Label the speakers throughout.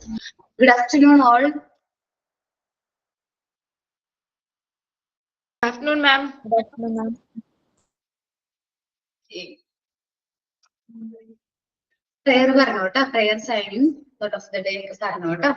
Speaker 1: Good afternoon, all. Good
Speaker 2: afternoon, ma'am.
Speaker 3: Good afternoon, ma'am.
Speaker 1: Prayer Varnota, prayer signing, thought of the day Sarnota.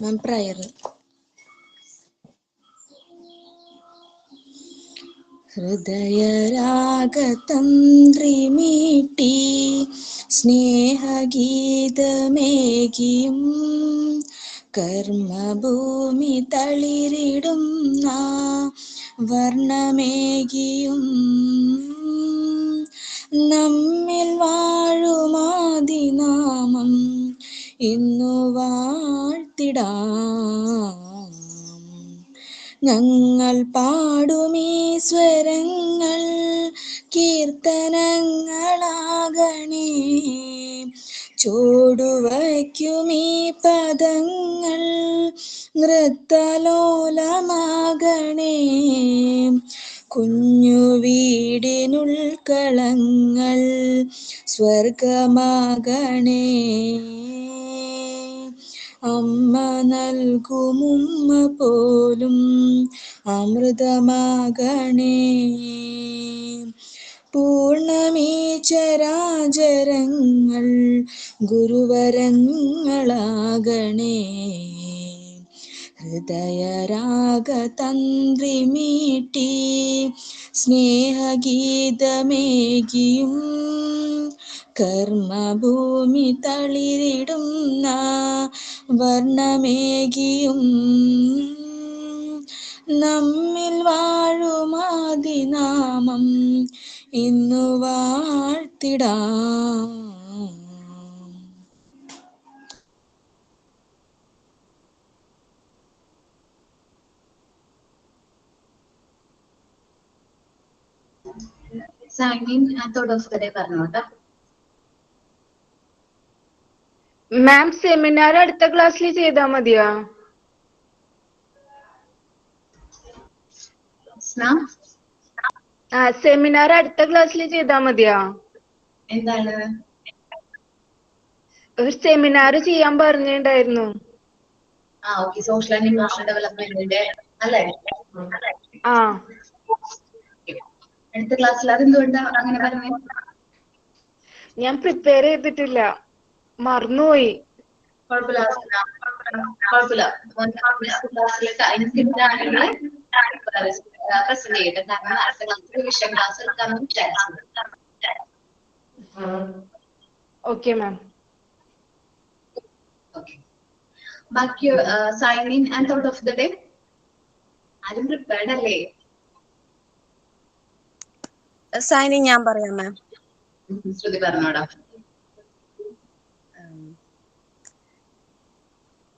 Speaker 3: Ma'am, prayer. ഹൃദയരാഗതന്ത്രിമീട്ടി സ്നേഹഗീതമേകിയും കർമ്മഭൂമി തളിരിടുന്ന വർണ്ണമേകിയും നമ്മിൽ വാഴുമാദിനാമം ഇന്നു വാഴ്ത്തിടാം. ഞങ്ങൾ പാടുമീ സ്വരങ്ങൾ കീർത്തനങ്ങളാകണേ, ചൂടുവയ്ക്കുമീ പദങ്ങൾ നൃത്തലോലമാകണേ. കുഞ്ഞു വീടിനുൾക്കളങ്ങൾ സ്വർഗമാകണേ. അമ്മ നൽകുമുമ്മ പോലും അമൃതമാകണേ. പൂർണ്ണമീ ചരാചരങ്ങൾ ഗുരുവരങ്ങളാകണേ. ഹൃദയരാഗതന്ത്രിമീട്ടി സ്നേഹഗീതമേകിയും കർമ്മഭൂമി തളിരിടുന്ന വർണ്ണമേകിയും നമ്മിൽ വാഴുമാദിനാമം ഇന്നു വാഴ്ത്തിടാം.
Speaker 1: Signing thought of the day Varnota.
Speaker 2: Ma'am seminar അടുത്ത ക്ലാസ്സിൽ ചെയ്താൽ മതിയോ? സെമിനാർ അടുത്ത ക്ലാസ്സിൽ ചെയ്താൽ മതിയോ?
Speaker 1: എന്താണ്?
Speaker 2: ഒരു സെമിനാർ ചെയ്യാൻ പറഞ്ഞിട്ടുണ്ടായിരുന്നു.
Speaker 1: ഓക്കെ, സോഷ്യൽ ആൻഡ് ഇമോഷണൽ ഡെവലപ്മെന്റിന്റെ അല്ലേ? അടുത്ത ക്ലാസ്സിൽ അതെന്തുകൊണ്ടാ അങ്ങനെ പറഞ്ഞത്?
Speaker 2: ഞാൻ പ്രിപ്പയർ ചെയ്തിട്ടില്ല, മറന്നുപോയി.
Speaker 1: കുഴപ്പമില്ല. പ്രസന്റ് ചെയ്യട്ടെ, കാരണം അടുത്ത ക്ലാസ്സിൽ വിഷയ ക്ലാസ് എടുക്കാനും ചാൻസ് ഉണ്ട്.
Speaker 2: Okay ma'am.
Speaker 1: ഓക്കെ, ബാക്കി signing and thought of the day ആരും പ്രിപ്പയർഡ് അല്ലേ?
Speaker 4: സൈനിങ് ഞാൻ പറയാം മാം.
Speaker 1: ശ്രുതി പറഞ്ഞോടാ.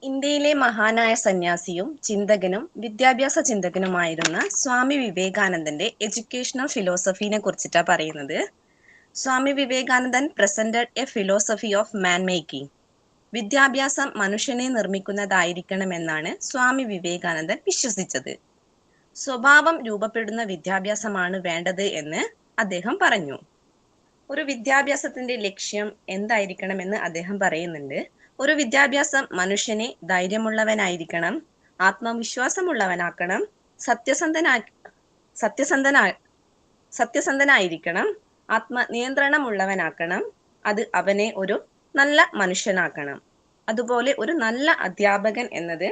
Speaker 4: ഇന്ത്യയിലെ മഹാനായ സന്യാസിയും ചിന്തകനും വിദ്യാഭ്യാസ ചിന്തകനുമായിരുന്ന സ്വാമി വിവേകാനന്ദന്റെ എഡ്യൂക്കേഷണൽ ഫിലോസഫിനെ കുറിച്ചിട്ടാണ് പറയുന്നത്. Swami Vivekanandan presented a philosophy of man making. വിദ്യാഭ്യാസം മനുഷ്യനെ നിർമ്മിക്കുന്നതായിരിക്കണമെന്നാണ് സ്വാമി വിവേകാനന്ദൻ വിശ്വസിച്ചത്. സ്വഭാവം രൂപപ്പെടുന്ന വിദ്യാഭ്യാസമാണ് വേണ്ടത് എന്ന് അദ്ദേഹം പറഞ്ഞു. ഒരു വിദ്യാഭ്യാസത്തിന്റെ ലക്ഷ്യം എന്തായിരിക്കണമെന്ന് അദ്ദേഹം പറയുന്നുണ്ട്. ഒരു വിദ്യാഭ്യാസം മനുഷ്യനെ ധൈര്യമുള്ളവനായിരിക്കണം, ആത്മവിശ്വാസമുള്ളവനാക്കണം, സത്യസന്ധനായിരിക്കണം, ആത്മനിയന്ത്രണമുള്ളവനാക്കണം. അത് അവനെ ഒരു നല്ല മനുഷ്യനാക്കണം. അതുപോലെ ഒരു നല്ല അധ്യാപകൻ എന്നത്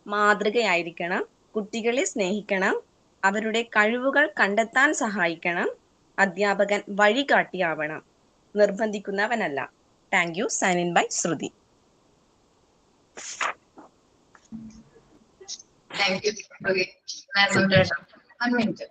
Speaker 4: മാതൃകയായിരിക്കണം. കുട്ടികളെ സ്നേഹിക്കണം, അവരുടെ കഴിവുകൾ കണ്ടെത്താൻ സഹായിക്കണം. അധ്യാപകൻ വഴികാട്ടിയാവണം, നിർബന്ധിക്കുന്നവനല്ല. Thank you. Sign in by Shruti.
Speaker 1: Thank you. Okay, 1 minute.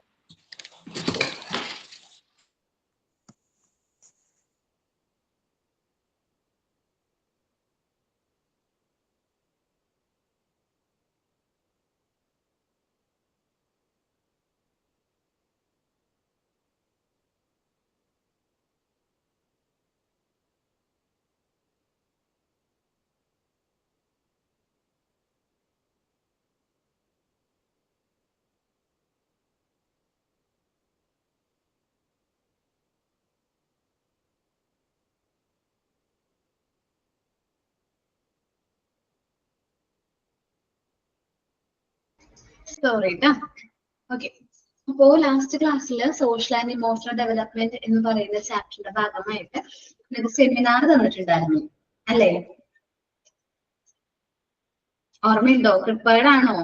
Speaker 1: Sorry ട്ടാ. ഓക്കെ, അപ്പോ ലാസ്റ്റ് ക്ലാസ്സിൽ സോഷ്യൽ ആൻഡ് ഇമോഷണൽ ഡെവലപ്മെന്റ് എന്ന് പറയുന്ന ചാപ്റ്ററിന്റെ ഭാഗമായിട്ട് നിങ്ങൾക്ക് സെമിനാർ തന്നിട്ടുണ്ടായിരുന്നു അല്ലേ? ഓർമ്മയുണ്ടോ? പ്രിപ്പയർഡ് ആണോ?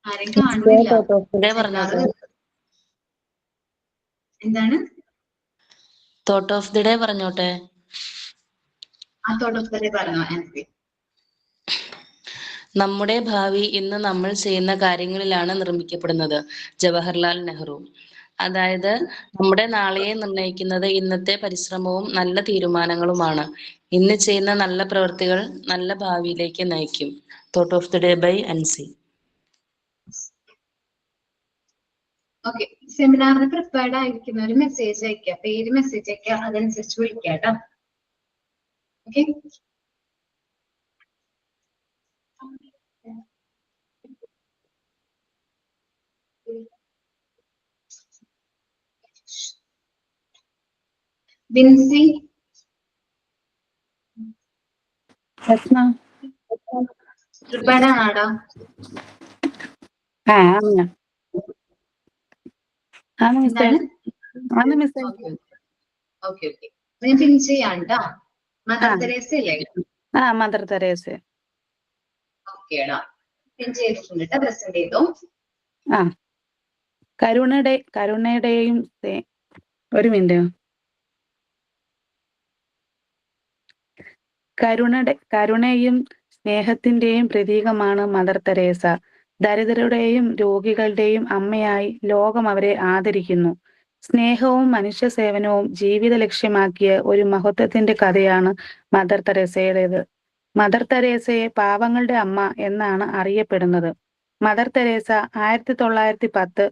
Speaker 1: ആരും കാണുന്നില്ല. എന്താണ്?
Speaker 5: തോട്ട് ഓഫ് ദി ഡേ പറഞ്ഞോട്ടെ.
Speaker 1: ആ തോട്ട് ഓഫ് ദി ഡേ പറഞ്ഞോ ആൻസി.
Speaker 5: നമ്മുടെ ഭാവി ഇന്ന് നമ്മൾ ചെയ്യുന്ന കാര്യങ്ങളിലാണ് നിർമ്മിക്കപ്പെടുന്നത്. ജവഹർലാൽ നെഹ്റു. അതായത് നമ്മുടെ നാളെയെ നിർണ്ണയിക്കുന്നത് ഇന്നത്തെ പരിശ്രമവും നല്ല തീരുമാനങ്ങളുമാണ്. ഇന്ന് ചെയ്യുന്ന നല്ല പ്രവൃത്തികൾ നല്ല ഭാവിയിലേക്ക് നയിക്കും. Thought of the day by Ansi.
Speaker 1: Okay, സെമിനാറിന് പ്രിപ്പയർഡ് ആയിരിക്കുന്ന ഒരു മെസ്സേജ് അയക്കുക, പേര് മെസ്സേജ് അയക്കുക, അതനുസരിച്ച് വിളിക്കുക കേട്ടോ. ഓക്കെ, ബിൻസി പ്രിപ്പയർഡ് ആണോടാ? ഓക്കെ, ഞാൻ പിൻ ചെയ്യാം ട്ടോ. മദർ തെരേസ ഇല്ലേ?
Speaker 6: Mother Teresa.
Speaker 1: ഓക്കേടാ, പിൻ ചെയ്തിട്ടുണ്ട് ട്ടോ. പ്രസന്റ് ചെയ്തോ.
Speaker 6: കരുണയുടെയും ഒരു മിനിറ്റ്. കരുണയും സ്നേഹത്തിന്റെയും പ്രതീകമാണ് മദർ തെരേസ. ദരിദ്രരുടെയും രോഗികളുടെയും അമ്മയായി ലോകം അവരെ ആദരിക്കുന്നു. സ്നേഹവും മനുഷ്യ സേവനവും ജീവിത ലക്ഷ്യമാക്കിയ ഒരു മഹത്വത്തിന്റെ കഥയാണ് മദർ തെരേസയുടേത്. മദർ തെരേസയെ പാവങ്ങളുടെ അമ്മ എന്നാണ് അറിയപ്പെടുന്നത്. മദർ തെരേസ 1910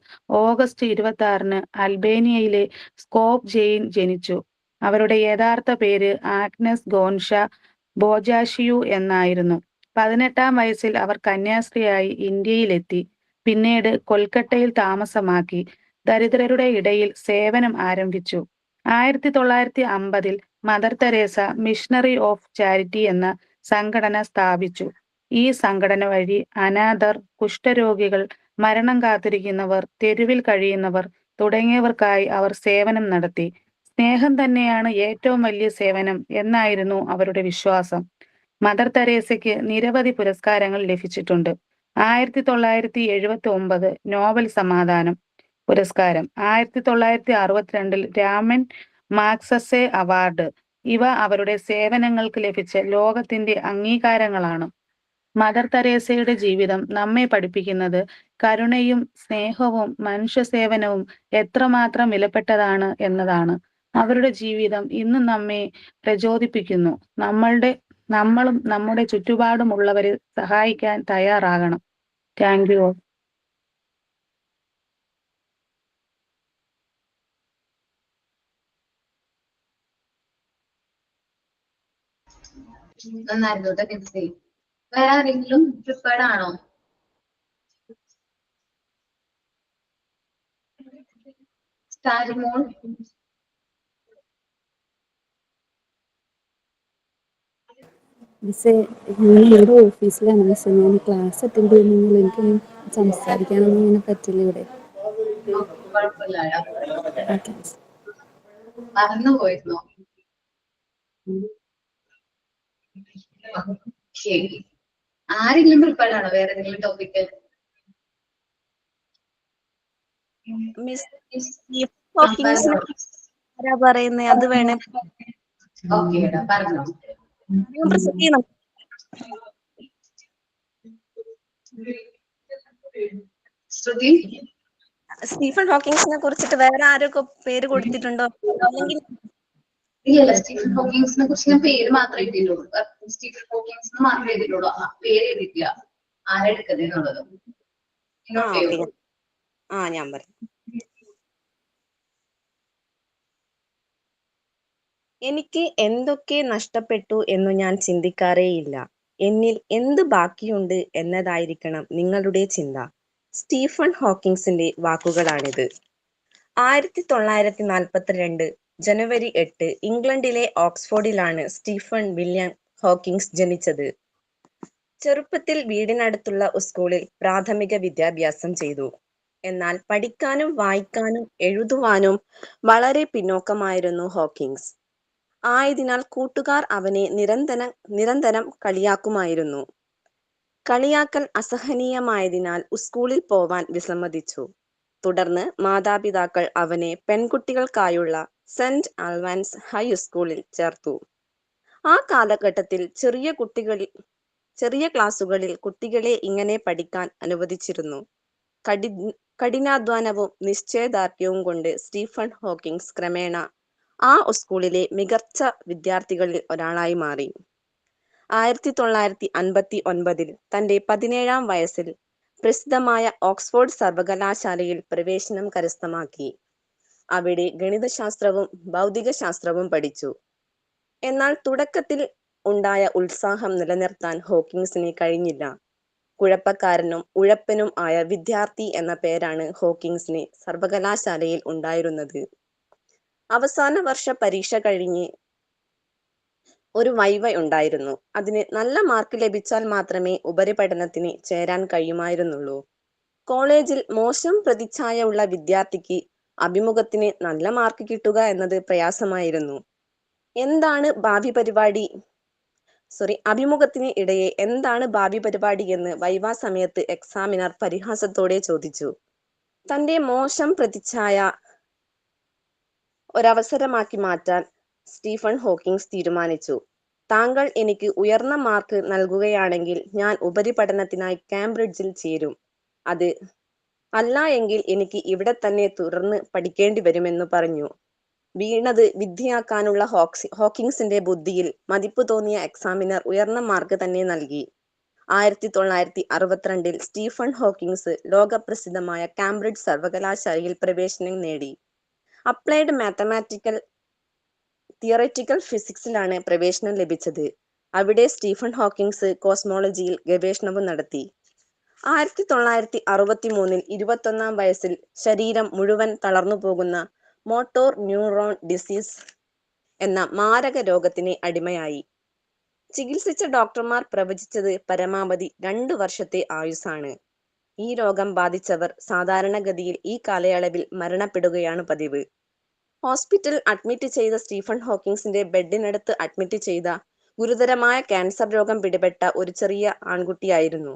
Speaker 6: ഓഗസ്റ്റ് 26 അൽബേനിയയിലെ സ്കോപ്ജെയിൽ ജനിച്ചു. അവരുടെ യഥാർത്ഥ പേര് ആഗ്നസ് ഗോൺഷ ബോജാഷിയു എന്നായിരുന്നു. 18-ാം വയസ്സിൽ അവർ കന്യാസ്ത്രീയായി ഇന്ത്യയിലെത്തി. പിന്നീട് കൊൽക്കട്ടയിൽ താമസമാക്കി. ദരിദ്രരുടെ ഇടയിൽ സേവനം ആരംഭിച്ചു. 1950 Mother Teresa Missionary of Charity എന്ന സംഘടന സ്ഥാപിച്ചു. ഈ സംഘടന വഴി അനാഥർ, കുഷ്ഠരോഗികൾ, മരണം കാത്തിരിക്കുന്നവർ, തെരുവിൽ കഴിയുന്നവർ തുടങ്ങിയവർക്കായി അവർ സേവനം നടത്തി. സ്നേഹം തന്നെയാണ് ഏറ്റവും വലിയ സേവനം എന്നായിരുന്നു അവരുടെ വിശ്വാസം. മദർ തെരേസയ്ക്ക് നിരവധി പുരസ്കാരങ്ങൾ ലഭിച്ചിട്ടുണ്ട്. 1979 നോബൽ സമാധാനം പുരസ്കാരം, 1962 രാമൻ മാഗ്സസെ അവാർഡ്. ഇവ അവരുടെ സേവനങ്ങൾക്ക് ലഭിച്ച ലോകത്തിന്റെ അംഗീകാരങ്ങളാണ്. മദർ തെരേസയുടെ ജീവിതം നമ്മെ പഠിപ്പിക്കുന്നത് കരുണയും സ്നേഹവും മനുഷ്യ സേവനവും എത്രമാത്രം വിലപ്പെട്ടതാണ് എന്നതാണ്. അവരുടെ ജീവിതം ഇന്നും നമ്മെ പ്രചോദിപ്പിക്കുന്നു. നമ്മളും നമ്മുടെ ചുറ്റുപാടുമുള്ളവരെ സഹായിക്കാൻ തയ്യാറാകണം. Thank you.
Speaker 1: നന്നായിരുന്നു ബിൻസി. വേറെ ആരെങ്കിലും പ്രിപ്പയർഡ് ആണോ? സ്റ്റാരിമോൾ.
Speaker 7: മിസ്സേ, ഞാൻ ഇവിടെ ഓഫീസിലാണ് മിസ്സേ. ഞാൻ ക്ലാസ് അറ്റൻഡ് ചെയ്യുന്നെങ്കിൽ എനിക്ക് സംസാരിക്കാനൊന്നും ഇങ്ങനെ പറ്റില്ല ഇവിടെ.
Speaker 1: മറന്നു പോയിരുന്നോ? ശരി, ആരെങ്കിലും പ്രിപ്പയർഡ് ആണോ? വേറെ എന്തെങ്കിലും ടോപ്പിക്?
Speaker 4: പറയുന്നേ അത് വേണേ.
Speaker 1: ഓക്കെ, പറഞ്ഞോ. ശ്രുതി,
Speaker 4: സ്റ്റീഫൻ ഹോക്കിങ്സിനെ കുറിച്ചിട്ട് വേറെ ആരൊക്കെ പേര് കൊടുത്തിട്ടുണ്ടോ? അല്ലെങ്കിൽ
Speaker 1: ഇല്ല, സ്റ്റീഫൻ ഹോക്കിങ്സിനെ കുറിച്ച് ഞാൻ പേര് മാത്രമേ എഴുതിയിട്ടുള്ളൂ. സ്റ്റീഫൻ ഹോക്കിങ്സ് മാത്രമേ എഴുതിയിട്ടുള്ളൂ, പേര് എഴുതിയിട്ടില്ല. ആരെടുക്കുന്നത്?
Speaker 4: ഞാൻ പറഞ്ഞു. എനിക്ക് എന്തൊക്കെ നഷ്ടപ്പെട്ടു എന്നു ഞാൻ ചിന്തിക്കാറേയില്ല. എന്നിൽ എന്ത് ബാക്കിയുണ്ട് എന്നതായിരിക്കണം നിങ്ങളുടെ ചിന്ത. സ്റ്റീഫൻ ഹോക്കിങ്സിന്റെ വാക്കുകളാണിത്. 1942 ജനുവരി 8 ഇംഗ്ലണ്ടിലെ ഓക്സ്ഫോർഡിലാണ് സ്റ്റീഫൻ വില്യം ഹോക്കിങ്സ് ജനിച്ചത്. ചെറുപ്പത്തിൽ വീടിനടുത്തുള്ള സ്കൂളിൽ പ്രാഥമിക വിദ്യാഭ്യാസം ചെയ്തു. എന്നാൽ പഠിക്കാനും വായിക്കാനും എഴുതുവാനും വളരെ പിന്നോക്കമായിരുന്നു ഹോക്കിൻസ്. ആയതിനാൽ കൂട്ടുകാർ അവനെ നിരന്തരം കളിയാക്കുമായിരുന്നു. കളിയാക്കൽ അസഹനീയമായതിനാൽ സ്കൂളിൽ പോവാൻ വിസമ്മതിച്ചു. തുടർന്ന് മാതാപിതാക്കൾ അവനെ പെൺകുട്ടികൾക്കായുള്ള സെന്റ് ആൽവൻസ് ഹൈസ്കൂളിൽ ചേർത്തു. ആ കാലഘട്ടത്തിൽ ചെറിയ ക്ലാസുകളിൽ കുട്ടികളെ ഇങ്ങനെ പഠിക്കാൻ അനുവദിച്ചിരുന്നു. കഠിനാധ്വാനവും നിശ്ചയദാർഢ്യവും കൊണ്ട് സ്റ്റീഫൻ ഹോക്കിൻസ് ക്രമേണ ആ സ്കൂളിലെ മികച്ച വിദ്യാർത്ഥികളിൽ ഒരാളായി മാറി. 1959 തന്റെ 17-ാം വയസ്സിൽ പ്രസിദ്ധമായ ഓക്സ്ഫോർഡ് സർവകലാശാലയിൽ പ്രവേശനം കരസ്ഥമാക്കി. അവിടെ ഗണിതശാസ്ത്രവും ഭൗതികശാസ്ത്രവും പഠിച്ചു. എന്നാൽ തുടക്കത്തിൽ ഉണ്ടായ ഉത്സാഹം നിലനിർത്താൻ ഹോക്കിൻസിന് കഴിഞ്ഞില്ല. കുഴപ്പക്കാരനും ഉഴപ്പനും ആയ വിദ്യാർത്ഥി എന്ന പേരാണ് ഹോക്കിൻസിന് സർവകലാശാലയിൽ ഉണ്ടായിരുന്നത്. അവസാന വർഷ പരീക്ഷ കഴിഞ്ഞ് ഒരു വൈവ ഉണ്ടായിരുന്നു. അതിന് നല്ല മാർക്ക് ലഭിച്ചാൽ മാത്രമേ ഉപരിപഠനത്തിന് ചേരാൻ കഴിയുമായിരുന്നുള്ളൂ. കോളേജിൽ മോശം പ്രതിച്ഛായ ഉള്ള വിദ്യാർത്ഥിക്ക് അഭിമുഖത്തിന് നല്ല മാർക്ക് കിട്ടുക എന്നത് പ്രയാസമായിരുന്നു. അഭിമുഖത്തിന് ഇടയെ എന്താണ് ഭാവി പരിപാടി എന്ന് വൈവ സമയത്ത് എക്സാമിനർ പരിഹാസത്തോടെ ചോദിച്ചു. തന്റെ മോശം പ്രതിച്ഛായ ഒരവസരമാക്കി മാറ്റാൻ സ്റ്റീഫൻ ഹോക്കിൻസ് തീരുമാനിച്ചു. താങ്കൾ എനിക്ക് ഉയർന്ന മാർക്ക് നൽകുകയാണെങ്കിൽ ഞാൻ ഉപരിപഠനത്തിനായി കാംബ്രിഡ്ജിൽ ചേരും. അത് അല്ല എങ്കിൽ എനിക്ക് ഇവിടെ തന്നെ തുടർന്ന് പഠിക്കേണ്ടി വരുമെന്ന് പറഞ്ഞു. വീണത് വിദ്യയാക്കാനുള്ള ഹോക്കിൻസിന്റെ ബുദ്ധിയിൽ മതിപ്പ് തോന്നിയ എക്സാമിനർ ഉയർന്ന മാർക്ക് തന്നെ നൽകി. 1962 സ്റ്റീഫൻ ഹോക്കിൻസ് ലോകപ്രസിദ്ധമായ കാംബ്രിഡ്ജ് സർവകലാശാലയിൽ പ്രവേശനം നേടി. അപ്ലൈഡ് തിയററ്റിക്കൽ ഫിസിക്സിലാണ് പ്രവേശനം ലഭിച്ചത്. അവിടെ സ്റ്റീഫൻ ഹോക്കിൻസ് കോസ്മോളജിയിൽ ഗവേഷണവും നടത്തി. 1963 21-ാം വയസ്സിൽ ശരീരം മുഴുവൻ തളർന്നു പോകുന്ന മോട്ടോർ ന്യൂറോൺ ഡിസീസ് എന്ന മാരക രോഗത്തിന് അടിമയായി. ചികിത്സിച്ച ഡോക്ടർമാർ പ്രവചിച്ചത് പരമാവധി 2 വർഷത്തെ ആയുസ്സാണ്. ഈ രോഗം ബാധിച്ചവർ സാധാരണഗതിയിൽ ഈ കാലയളവിൽ മരണപ്പെടുകയാണ് പതിവ്. ഹോസ്പിറ്റലിൽ അഡ്മിറ്റ് ചെയ്ത സ്റ്റീഫൻ ഹോക്കിൻസിന്റെ ബെഡിനടുത്ത് അഡ്മിറ്റ് ചെയ്ത ഗുരുതരമായ ക്യാൻസർ രോഗം പിടിപെട്ട ഒരു ചെറിയ ആൺകുട്ടിയായിരുന്നു.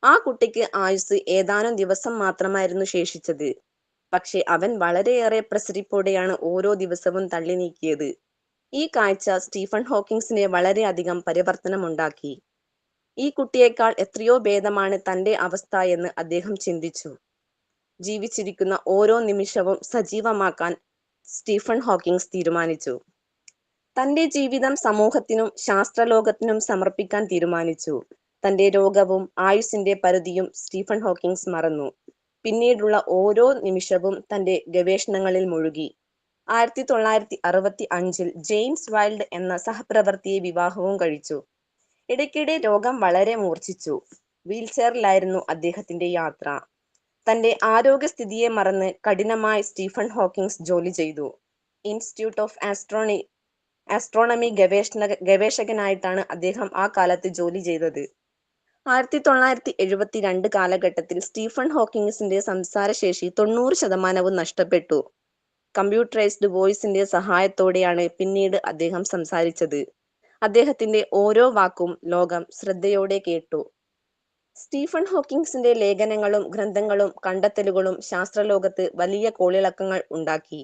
Speaker 4: ആ കുട്ടിക്ക് ആയുസ് ഏതാനും ദിവസം മാത്രമായിരുന്നു ശേഷിച്ചത്. പക്ഷെ അവൻ വളരെയേറെ പ്രസരിപ്പോടെയാണ് ഓരോ ദിവസവും തള്ളി നീക്കിയത്. ഈ കാഴ്ച സ്റ്റീഫൻ ഹോക്കിൻസിനെ വളരെയധികം പരിവർത്തനമുണ്ടാക്കി. ഈ കുട്ടിയേക്കാൾ എത്രയോ ഭേദമാണ് തന്റെ അവസ്ഥ എന്ന് അദ്ദേഹം ചിന്തിച്ചു. ജീവിച്ചിരിക്കുന്ന ഓരോ നിമിഷവും സജീവമാക്കാൻ സ്റ്റീഫൻ ഹോക്കിൻസ് തീരുമാനിച്ചു. തന്റെ ജീവിതം സമൂഹത്തിനും ശാസ്ത്രലോകത്തിനും സമർപ്പിക്കാൻ തീരുമാനിച്ചു. തന്റെ രോഗവും ആയുസ്സിന്റെ പരിധിയും സ്റ്റീഫൻ ഹോക്കിൻസ് മറന്നു. പിന്നീടുള്ള ഓരോ നിമിഷവും തന്റെ ഗവേഷണങ്ങളിൽ മുഴുകി. 1965 ജെയിംസ് വൈൽഡ് എന്ന സഹപ്രവർത്തിയെ വിവാഹവും കഴിച്ചു. ഇടയ്ക്കിടെ രോഗം വളരെ മൂർച്ഛിച്ചു. വീൽചെയറിലായിരുന്നു അദ്ദേഹത്തിന്റെ യാത്ര. തന്റെ ആരോഗ്യസ്ഥിതിയെ മറന്ന് കഠിനമായി സ്റ്റീഫൻ ഹോക്കിൻസ് ജോലി ചെയ്തു. ഇൻസ്റ്റിറ്റ്യൂട്ട് ഓഫ് ആസ്ട്രോണമി ഗവേഷകനായിട്ടാണ് അദ്ദേഹം ആ കാലത്ത് ജോലി ചെയ്തത്. 1972 കാലഘട്ടത്തിൽ സ്റ്റീഫൻ ഹോക്കിൻസിന്റെ സംസാരശേഷി 90% നഷ്ടപ്പെട്ടു. കമ്പ്യൂട്ടറൈസ്ഡ് വോയിസിന്റെ സഹായത്തോടെയാണ് പിന്നീട് അദ്ദേഹം സംസാരിച്ചത്. അദ്ദേഹത്തിന്റെ ഓരോ വാക്കും ലോകം ശ്രദ്ധയോടെ കേട്ടു. സ്റ്റീഫൻ ഹോക്കിൻസിന്റെ ലേഖനങ്ങളും ഗ്രന്ഥങ്ങളും കണ്ടെത്തലുകളും ശാസ്ത്രലോകത്ത് വലിയ കോളിളക്കങ്ങൾ ഉണ്ടാക്കി.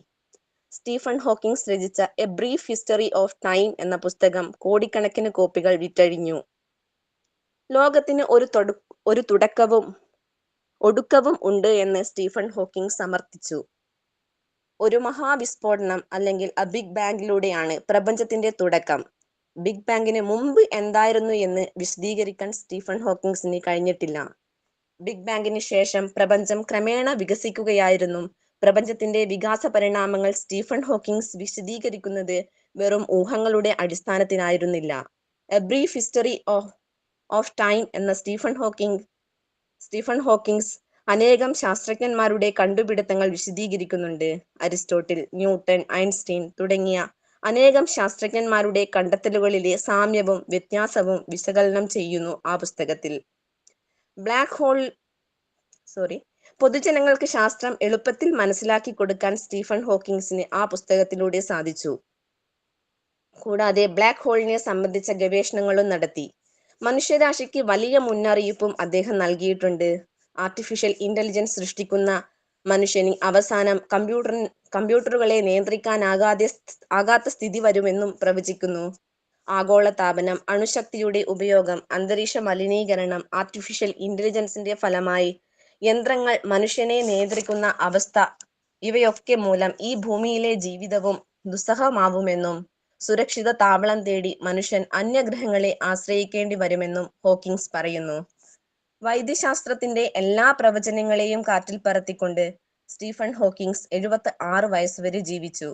Speaker 4: സ്റ്റീഫൻ ഹോക്കിൻസ് രചിച്ച A brief history of time എന്ന പുസ്തകം കോടിക്കണക്കിന് കോപ്പികൾ വിറ്റഴിഞ്ഞു. ലോകത്തിന് ഒരു തുടക്കവും ഒടുക്കവും ഉണ്ട് എന്ന് സ്റ്റീഫൻ ഹോക്കിൻസ് സമർത്ഥിച്ചു. ഒരു മഹാവിസ്ഫോടനം അല്ലെങ്കിൽ ബിഗ് ബാങ്ങിലൂടെയാണ് പ്രപഞ്ചത്തിന്റെ തുടക്കം. ബിഗ് ബാങ്ങിന് മുമ്പ് എന്തായിരുന്നു എന്ന് വിശദീകരിക്കാൻ സ്റ്റീഫൻ ഹോക്കിൻസിന് കഴിഞ്ഞിട്ടില്ല. ബിഗ് ബാങ്ങിന് ശേഷം പ്രപഞ്ചം ക്രമേണ വികസിക്കുകയായിരുന്നു. പ്രപഞ്ചത്തിന്റെ വികാസ പരിണാമങ്ങൾ സ്റ്റീഫൻ ഹോക്കിൻസ് വിശദീകരിക്കുന്നത് വെറും ഊഹങ്ങളുടെ അടിസ്ഥാനത്തിലായിരുന്നില്ല. A brief history of time എന്ന സ്റ്റീഫൻ ഹോക്കിൻസ് അനേകം ശാസ്ത്രജ്ഞന്മാരുടെ കണ്ടുപിടുത്തങ്ങൾ വിശദീകരിക്കുന്നുണ്ട്. അരിസ്റ്റോട്ടിൽ, ന്യൂട്ടൺ, ഐൻസ്റ്റീൻ തുടങ്ങിയ അനേകം ശാസ്ത്രജ്ഞന്മാരുടെ കണ്ടെത്തലുകളിലെ സാമ്യവും വ്യത്യാസവും വിശകലനം ചെയ്യുന്നു ആ പുസ്തകത്തിൽ. പൊതുജനങ്ങൾക്ക് ശാസ്ത്രം എളുപ്പത്തിൽ മനസ്സിലാക്കി കൊടുക്കാൻ സ്റ്റീഫൻ ഹോക്കിൻസിന് ആ പുസ്തകത്തിലൂടെ സാധിച്ചു. കൂടാതെ ബ്ലാക്ക് ഹോളിനെ സംബന്ധിച്ച ഗവേഷണങ്ങളും നടത്തി. മനുഷ്യരാശിക്ക് വലിയ മുന്നറിയിപ്പും അദ്ദേഹം നൽകിയിട്ടുണ്ട്. ആർട്ടിഫിഷ്യൽ ഇന്റലിജൻസ് സൃഷ്ടിക്കുന്ന മനുഷ്യന് അവസാനം കമ്പ്യൂട്ടറുകളെ നിയന്ത്രിക്കാനാകാത്ത സ്ഥിതി വരുമെന്നും പ്രവചിക്കുന്നു. ആഗോളതാപനം, അണുശക്തിയുടെ ഉപയോഗം, അന്തരീക്ഷ മലിനീകരണം, ആർട്ടിഫിഷ്യൽ ഇന്റലിജൻസിന്റെ ഫലമായി യന്ത്രങ്ങൾ മനുഷ്യനെ നിയന്ത്രിക്കുന്ന അവസ്ഥ, ഇവയൊക്കെ മൂലം ഈ ഭൂമിയിലെ ജീവിതവും ദുസ്സഹമാവുമെന്നും സുരക്ഷിത താവളം തേടി മനുഷ്യൻ അന്യഗ്രഹങ്ങളെ ആശ്രയിക്കേണ്ടി വരുമെന്നും ഹോക്കിൻസ് പറയുന്നു. വൈദ്യശാസ്ത്രത്തിന്റെ എല്ലാ പ്രവചനങ്ങളെയും കാറ്റിൽ പറത്തിക്കൊണ്ട് സ്റ്റീഫൻ ഹോക്കിൻസ് 76 വയസ്സുവരെ ജീവിച്ചു.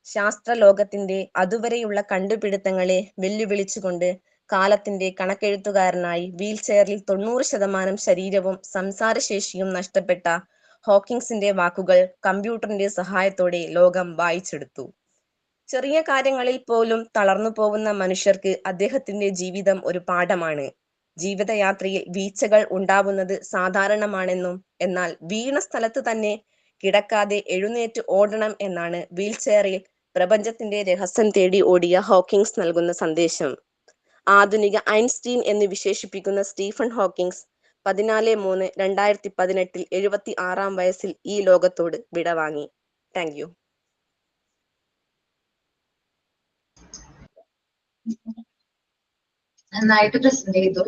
Speaker 4: ശാസ്ത്രലോകത്തിന്റെ അതുവരെയുള്ള കണ്ടുപിടുത്തങ്ങളെ വെല്ലുവിളിച്ചുകൊണ്ട് കാലത്തിന്റെ കണക്കെഴുത്തുകാരനായി വീൽചെയറിൽ 90% ശരീരവും സംസാരശേഷിയും നഷ്ടപ്പെട്ട ഹോക്കിൻസിന്റെ വാക്കുകൾ കമ്പ്യൂട്ടറിന്റെ സഹായത്തോടെ ലോകം വായിച്ചെടുത്തു. ചെറിയ കാര്യങ്ങളിൽ പോലും തളർന്നു പോകുന്ന മനുഷ്യർക്ക് അദ്ദേഹത്തിന്റെ ജീവിതം ഒരു പാഠമാണ്. ജീവിതയാത്രയിൽ വീഴ്ചകൾ ഉണ്ടാവുന്നത് സാധാരണമാണെന്നും എന്നാൽ വീണ സ്ഥലത്ത് തന്നെ കിടക്കാതെ എഴുന്നേറ്റ് ഓടണം എന്നാണ് വീൽചെയറിൽ പ്രപഞ്ചത്തിന്റെ രഹസ്യം തേടി ഓടിയ ഹോക്കിൻസ് നൽകുന്ന സന്ദേശം. ആധുനിക ഐൻസ്റ്റീൻ എന്ന് വിശേഷിപ്പിക്കുന്ന സ്റ്റീഫൻ ഹോക്കിൻസ് 14/3/2018 76 വയസ്സിൽ ഈ ലോകത്തോട് വിടവാങ്ങി. Thank you.
Speaker 1: നന്നായിട്ട് പ്രസന്റ് ചെയ്തു.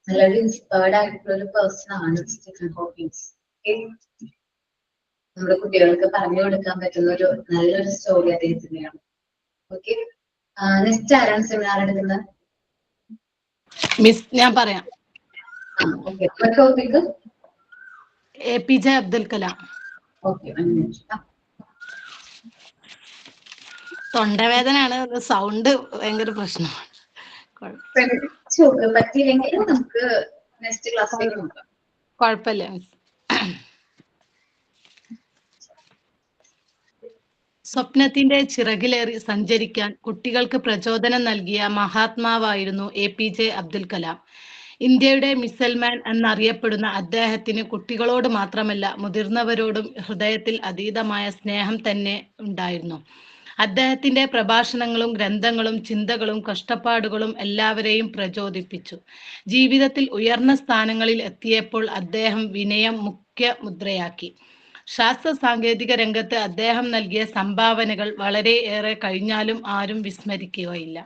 Speaker 1: നല്ലൊരു ഇൻസ്പയർഡ് ആയിട്ടുള്ള ഒരു പേഴ്സൺ ആണ് സ്റ്റീഫൻ ഹോക്കിൻസ്. നമ്മുടെ കുട്ടികൾക്ക് പറഞ്ഞു കൊടുക്കാൻ പറ്റുന്ന ഒരു നല്ലൊരു സ്റ്റോറി അദ്ദേഹത്തിന്റെയാണ്. ഓക്കെ, നെക്സ്റ്റ് ആരാണ് സെമിനാർ എടുക്കുന്നത്?
Speaker 8: മിസ് ഞാൻ പറയാം.
Speaker 1: Topic
Speaker 8: APJ Abdul Kalam.
Speaker 1: Okay,
Speaker 8: തൊണ്ടവേദനയാണ്, സൗണ്ട് ഭയങ്കര പ്രശ്നമാണ്.
Speaker 1: പറ്റിയില്ലെങ്കിൽ നമുക്ക് നെക്സ്റ്റ് ക്ലാസ്സിലേക്ക് നോക്കാം.
Speaker 8: കുഴപ്പമില്ല മിസ്. സ്വപ്നത്തിന്റെ ചിറകിലേറി സഞ്ചരിക്കാൻ കുട്ടികൾക്ക് പ്രചോദനം നൽകിയ മഹാത്മാവായിരുന്നു APJ അബ്ദുൽ കലാം. ഇന്ത്യയുടെ മിസൈൽമാൻ എന്നറിയപ്പെടുന്ന അദ്ദേഹത്തിന് കുട്ടികളോട് മാത്രമല്ല മുതിർന്നവരോടും ഹൃദയത്തിൽ അതീതമായ സ്നേഹം തന്നെ ഉണ്ടായിരുന്നു. അദ്ദേഹത്തിന്റെ പ്രഭാഷണങ്ങളും ഗ്രന്ഥങ്ങളും ചിന്തകളും കഷ്ടപ്പാടുകളും എല്ലാവരെയും പ്രചോദിപ്പിച്ചു. ജീവിതത്തിൽ ഉയർന്ന സ്ഥാനങ്ങളിൽ എത്തിയപ്പോൾ അദ്ദേഹം വിനയം മുഖ്യ മുദ്രയാക്കി. ശാസ്ത്ര സാങ്കേതിക രംഗത്ത് അദ്ദേഹം നൽകിയ സംഭാവനകൾ വളരെയേറെ കഴിഞ്ഞാലും ആരും വിസ്മരിക്കുകയില്ല.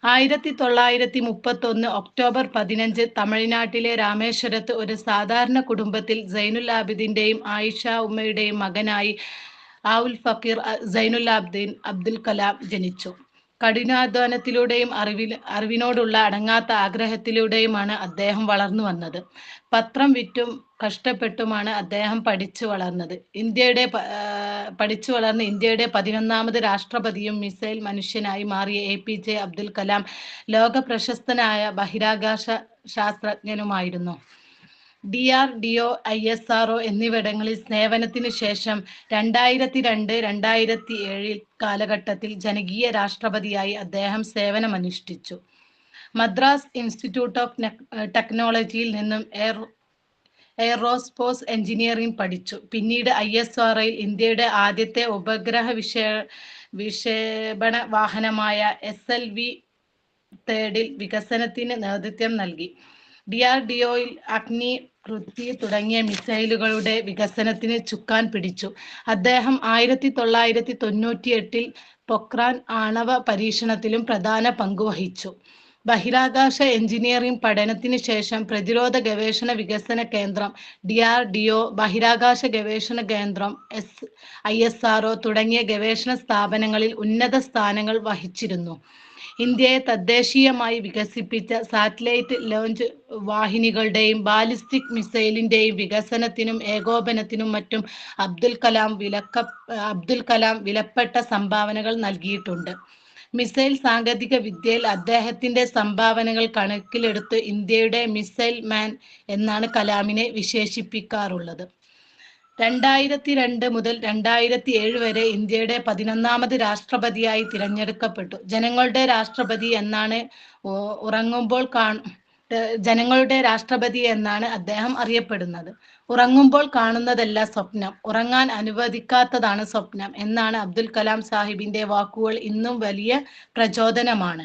Speaker 8: 1931 ഒക്ടോബർ 15 തമിഴ്നാട്ടിലെ രാമേശ്വരത്ത് ഒരു സാധാരണ കുടുംബത്തിൽ സൈനുൽ ആബിദിന്റെയും ആയിഷ ഉമ്മയുടെയും മകനായി ആവുൽ ഫക്കീർ സൈനുൽ ആബിദിൻ അബ്ദുൽ കലാം ജനിച്ചു. കഠിനാധ്വാനത്തിലൂടെയും അറിവിനോടുള്ള അടങ്ങാത്ത ആഗ്രഹത്തിലൂടെയുമാണ് അദ്ദേഹം വളർന്നു വന്നത്. പത്രം വിറ്റും കഷ്ടപ്പെട്ടുമാണ് അദ്ദേഹം പഠിച്ചു വളർന്ന് ഇന്ത്യയുടെ 11ാമത് രാഷ്ട്രപതിയും മിസൈൽ മനുഷ്യനായി മാറിയ APJ അബ്ദുൽ കലാം ലോക പ്രശസ്തനായ ബഹിരാകാശ ശാസ്ത്രജ്ഞനുമായിരുന്നു. DRDO, ISRO എന്നിവിടങ്ങളിൽ സേവനത്തിന് ശേഷം 2002-2007 കാലഘട്ടത്തിൽ ജനകീയ രാഷ്ട്രപതിയായി അദ്ദേഹം സേവനമനുഷ്ഠിച്ചു. മദ്രാസ് ഇൻസ്റ്റിറ്റ്യൂട്ട് ഓഫ് ടെക്നോളജിയിൽ നിന്നും എയറോസ്പേസ് എഞ്ചിനീയറിംഗ് പഠിച്ചു. പിന്നീട് ISROയിൽ ഇന്ത്യയുടെ ആദ്യത്തെ ഉപഗ്രഹ വിക്ഷേപണ വാഹനമായ SLV-3 വികസനത്തിന് നേതൃത്വം നൽകി. DRDOയിൽ അഗ്നി, പൃഥ്വി തുടങ്ങിയ മിസൈലുകളുടെ വികസനത്തിന് ചുക്കാൻ പിടിച്ചു. അദ്ദേഹം 1998 പൊക്രാൻ ആണവ പരീക്ഷണത്തിലും പ്രധാന പങ്കുവഹിച്ചു. ബഹിരാകാശ എഞ്ചിനീയറിംഗ് പഠനത്തിന് ശേഷം പ്രതിരോധ ഗവേഷണ വികസന കേന്ദ്രം DRDO, ബഹിരാകാശ ഗവേഷണ കേന്ദ്രം ISRO തുടങ്ങിയ ഗവേഷണ സ്ഥാപനങ്ങളിൽ ഉന്നത സ്ഥാനങ്ങൾ വഹിച്ചിരുന്നു. ഇന്ത്യയെ തദ്ദേശീയമായി വികസിപ്പിച്ച സാറ്റലൈറ്റ് ലോഞ്ച് വാഹിനികളുടെയും ബാലിസ്റ്റിക് മിസൈലിന്റെയും വികസനത്തിനും ഏകോപനത്തിനും മറ്റും അബ്ദുൽ കലാം വിലപ്പെട്ട സംഭാവനകൾ നൽകിയിട്ടുണ്ട്. മിസൈൽ സാങ്കേതിക വിദ്യയിൽ അദ്ദേഹത്തിന്റെ സംഭാവനകൾ കണക്കിലെടുത്ത് ഇന്ത്യയുടെ മിസൈൽ മാൻ എന്നാണ് കലാമിനെ വിശേഷിപ്പിക്കാറുള്ളത്. 2002 മുതൽ 2007 വരെ ഇന്ത്യയുടെ 11ാമത് രാഷ്ട്രപതിയായി തിരഞ്ഞെടുക്കപ്പെട്ടു. ജനങ്ങളുടെ രാഷ്ട്രപതി എന്നാണ് ജനങ്ങളുടെ രാഷ്ട്രപതി എന്നാണ് അദ്ദേഹം അറിയപ്പെടുന്നത്. ഉറങ്ങുമ്പോൾ കാണുന്നതല്ല സ്വപ്നം, ഉറങ്ങാൻ അനുവദിക്കാത്തതാണ് സ്വപ്നം എന്നാണ് അബ്ദുൽ കലാം സാഹിബിന്റെ വാക്കുകൾ ഇന്നും വലിയ പ്രചോദനമാണ്.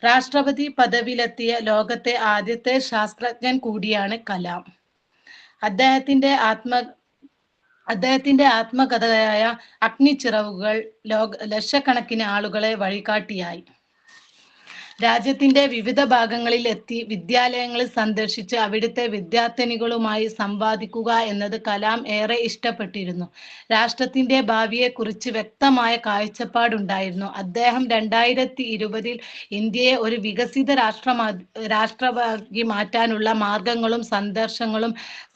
Speaker 8: രാഷ്ട്രപതി പദവിയിലെത്തിയ ലോകത്തെ ആദ്യത്തെ ശാസ്ത്രജ്ഞൻ കൂടിയാണ് കലാം. അദ്ദേഹത്തിന്റെ ആത്മകഥയായ അഗ്നിച്ചിറകുകൾ ലക്ഷക്കണക്കിന് ആളുകളെ വഴികാട്ടിയായി. രാജ്യത്തിന്റെ വിവിധ ഭാഗങ്ങളിൽ എത്തി വിദ്യാലയങ്ങളിൽ സന്ദർശിച്ച് അവിടുത്തെ വിദ്യാർത്ഥിനികളുമായി സംവാദിക്കുക എന്നത് കലാം ഏറെ ഇഷ്ടപ്പെട്ടിരുന്നു. രാഷ്ട്രത്തിന്റെ ഭാവിയെക്കുറിച്ച് വ്യക്തമായ കാഴ്ചപ്പാടുണ്ടായിരുന്നു. അദ്ദേഹം 2020 ഇന്ത്യയെ ഒരു വികസിത രാഷ്ട്രമാക്കി മാറ്റാനുള്ള മാർഗങ്ങളും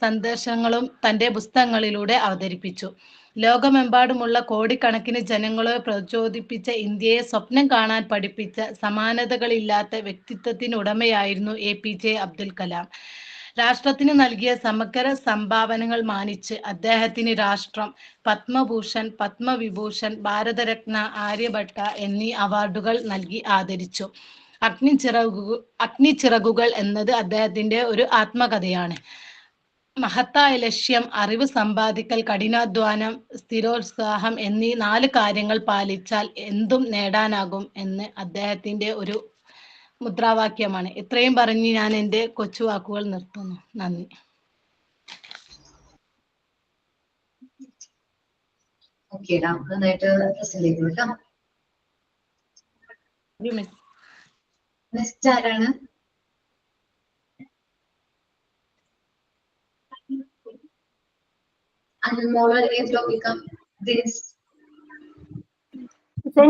Speaker 8: സന്ദേശങ്ങളും തന്റെ പുസ്തകങ്ങളിലൂടെ അവതരിപ്പിച്ചു. ലോകമെമ്പാടുമുള്ള കോടിക്കണക്കിന് ജനങ്ങളെ പ്രചോദിപ്പിച്ച, ഇന്ത്യയെ സ്വപ്നം കാണാൻ പഠിപ്പിച്ച സമാനതകളില്ലാത്ത വ്യക്തിത്വത്തിനുടമയായിരുന്നു APJ അബ്ദുൽ കലാം. രാഷ്ട്രത്തിന് നൽകിയ സമഗ്ര സംഭാവനകൾ മാനിച്ച് അദ്ദേഹത്തിന് രാഷ്ട്രം പത്മഭൂഷൺ, പത്മവിഭൂഷൺ, ഭാരതരത്ന, ആര്യഭട്ട എന്നീ അവാർഡുകൾ നൽകി ആദരിച്ചു. അഗ്നിച്ചിറകുകൾ എന്നത് അദ്ദേഹത്തിന്റെ ഒരു ആത്മകഥയാണ്. മഹത്തായ ലക്ഷ്യം, അറിവ് സമ്പാദിക്കൽ, കഠിനാധ്വാനം, സ്ഥിരോത്സാഹം എന്നീ 4 കാര്യങ്ങൾ പാലിച്ചാൽ എന്തും നേടാനാകും എന്ന് അദ്ദേഹത്തിന്റെ ഒരു മുദ്രാവാക്യമാണ്. ഇത്രയും പറഞ്ഞ് ഞാൻ എൻ്റെ കൊച്ചു വാക്കുകൾ നിർത്തുന്നു. നന്ദി.
Speaker 1: നന്നായിട്ട് പ്രസന്റ് ചെയ്തു കേട്ടോ. നെക്സ്റ്റ് ആരാണ്? അൻമോൾ അല്ലെങ്കിൽ ടോപ്പിക്കാം.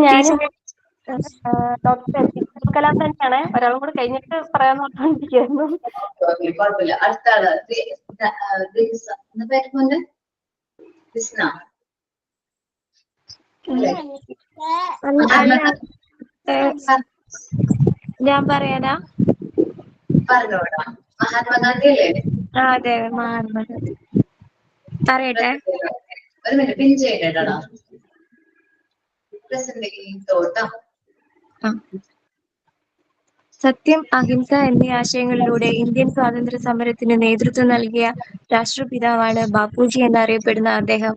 Speaker 9: ഞാൻ ഡോക്ടർ അബ്ദുൽ കലാം തന്നെയാണ്. ഒരാളും കൂടെ കഴിഞ്ഞിട്ട് പറയാന്ന് പറഞ്ഞിരിക്കുന്നു.
Speaker 1: കുഴപ്പമില്ല. അടുത്ത ആള്
Speaker 9: ഞാൻ പറയാനാ?
Speaker 1: പറഞ്ഞോടാ. മഹാത്മാഗാന്ധി അല്ലേ?
Speaker 9: അതെ, മഹാത്മാഗാന്ധി. പറയട്ടെ.
Speaker 1: ഒരു മിനിറ്റ് പിൻ ചെയ്യട്ടോ.
Speaker 9: സത്യം, അഹിംസ എന്നീ ആശയങ്ങളിലൂടെ ഇന്ത്യൻ സ്വാതന്ത്ര്യ സമരത്തിന് നേതൃത്വം നൽകിയ രാഷ്ട്രപിതാവാണ് ബാപ്പുജി എന്നറിയപ്പെടുന്ന അദ്ദേഹം.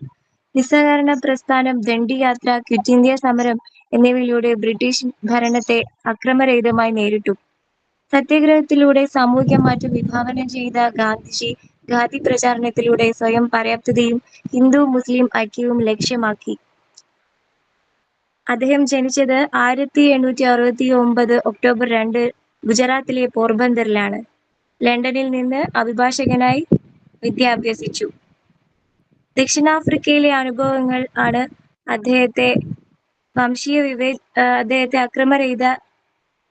Speaker 9: നിസ്സഹകരണ പ്രസ്ഥാനം, ദണ്ഡി യാത്ര, ക്വിറ്റ് ഇന്ത്യ സമരം എന്നിവയിലൂടെ ബ്രിട്ടീഷ് ഭരണത്തെ അക്രമരഹിതമായി നേരിട്ടു. സത്യാഗ്രഹത്തിലൂടെ സാമൂഹിക മാറ്റം വിഭാവനം ചെയ്ത ഗാന്ധിജി ഖാദി പ്രചാരണത്തിലൂടെ സ്വയം പര്യാപ്തതയും ഹിന്ദു മുസ്ലിം ഐക്യവും ലക്ഷ്യമാക്കി. അദ്ദേഹം ജനിച്ചത് 1869 ഒക്ടോബർ 2 ഗുജറാത്തിലെ പോർബന്ദറിലാണ്. ലണ്ടനിൽ നിന്ന് അഭിഭാഷകനായി വിദ്യ അഭ്യസിച്ചു. ദക്ഷിണാഫ്രിക്കയിലെ അനുഭവങ്ങൾ ആണ് അദ്ദേഹത്തെ അക്രമരഹിത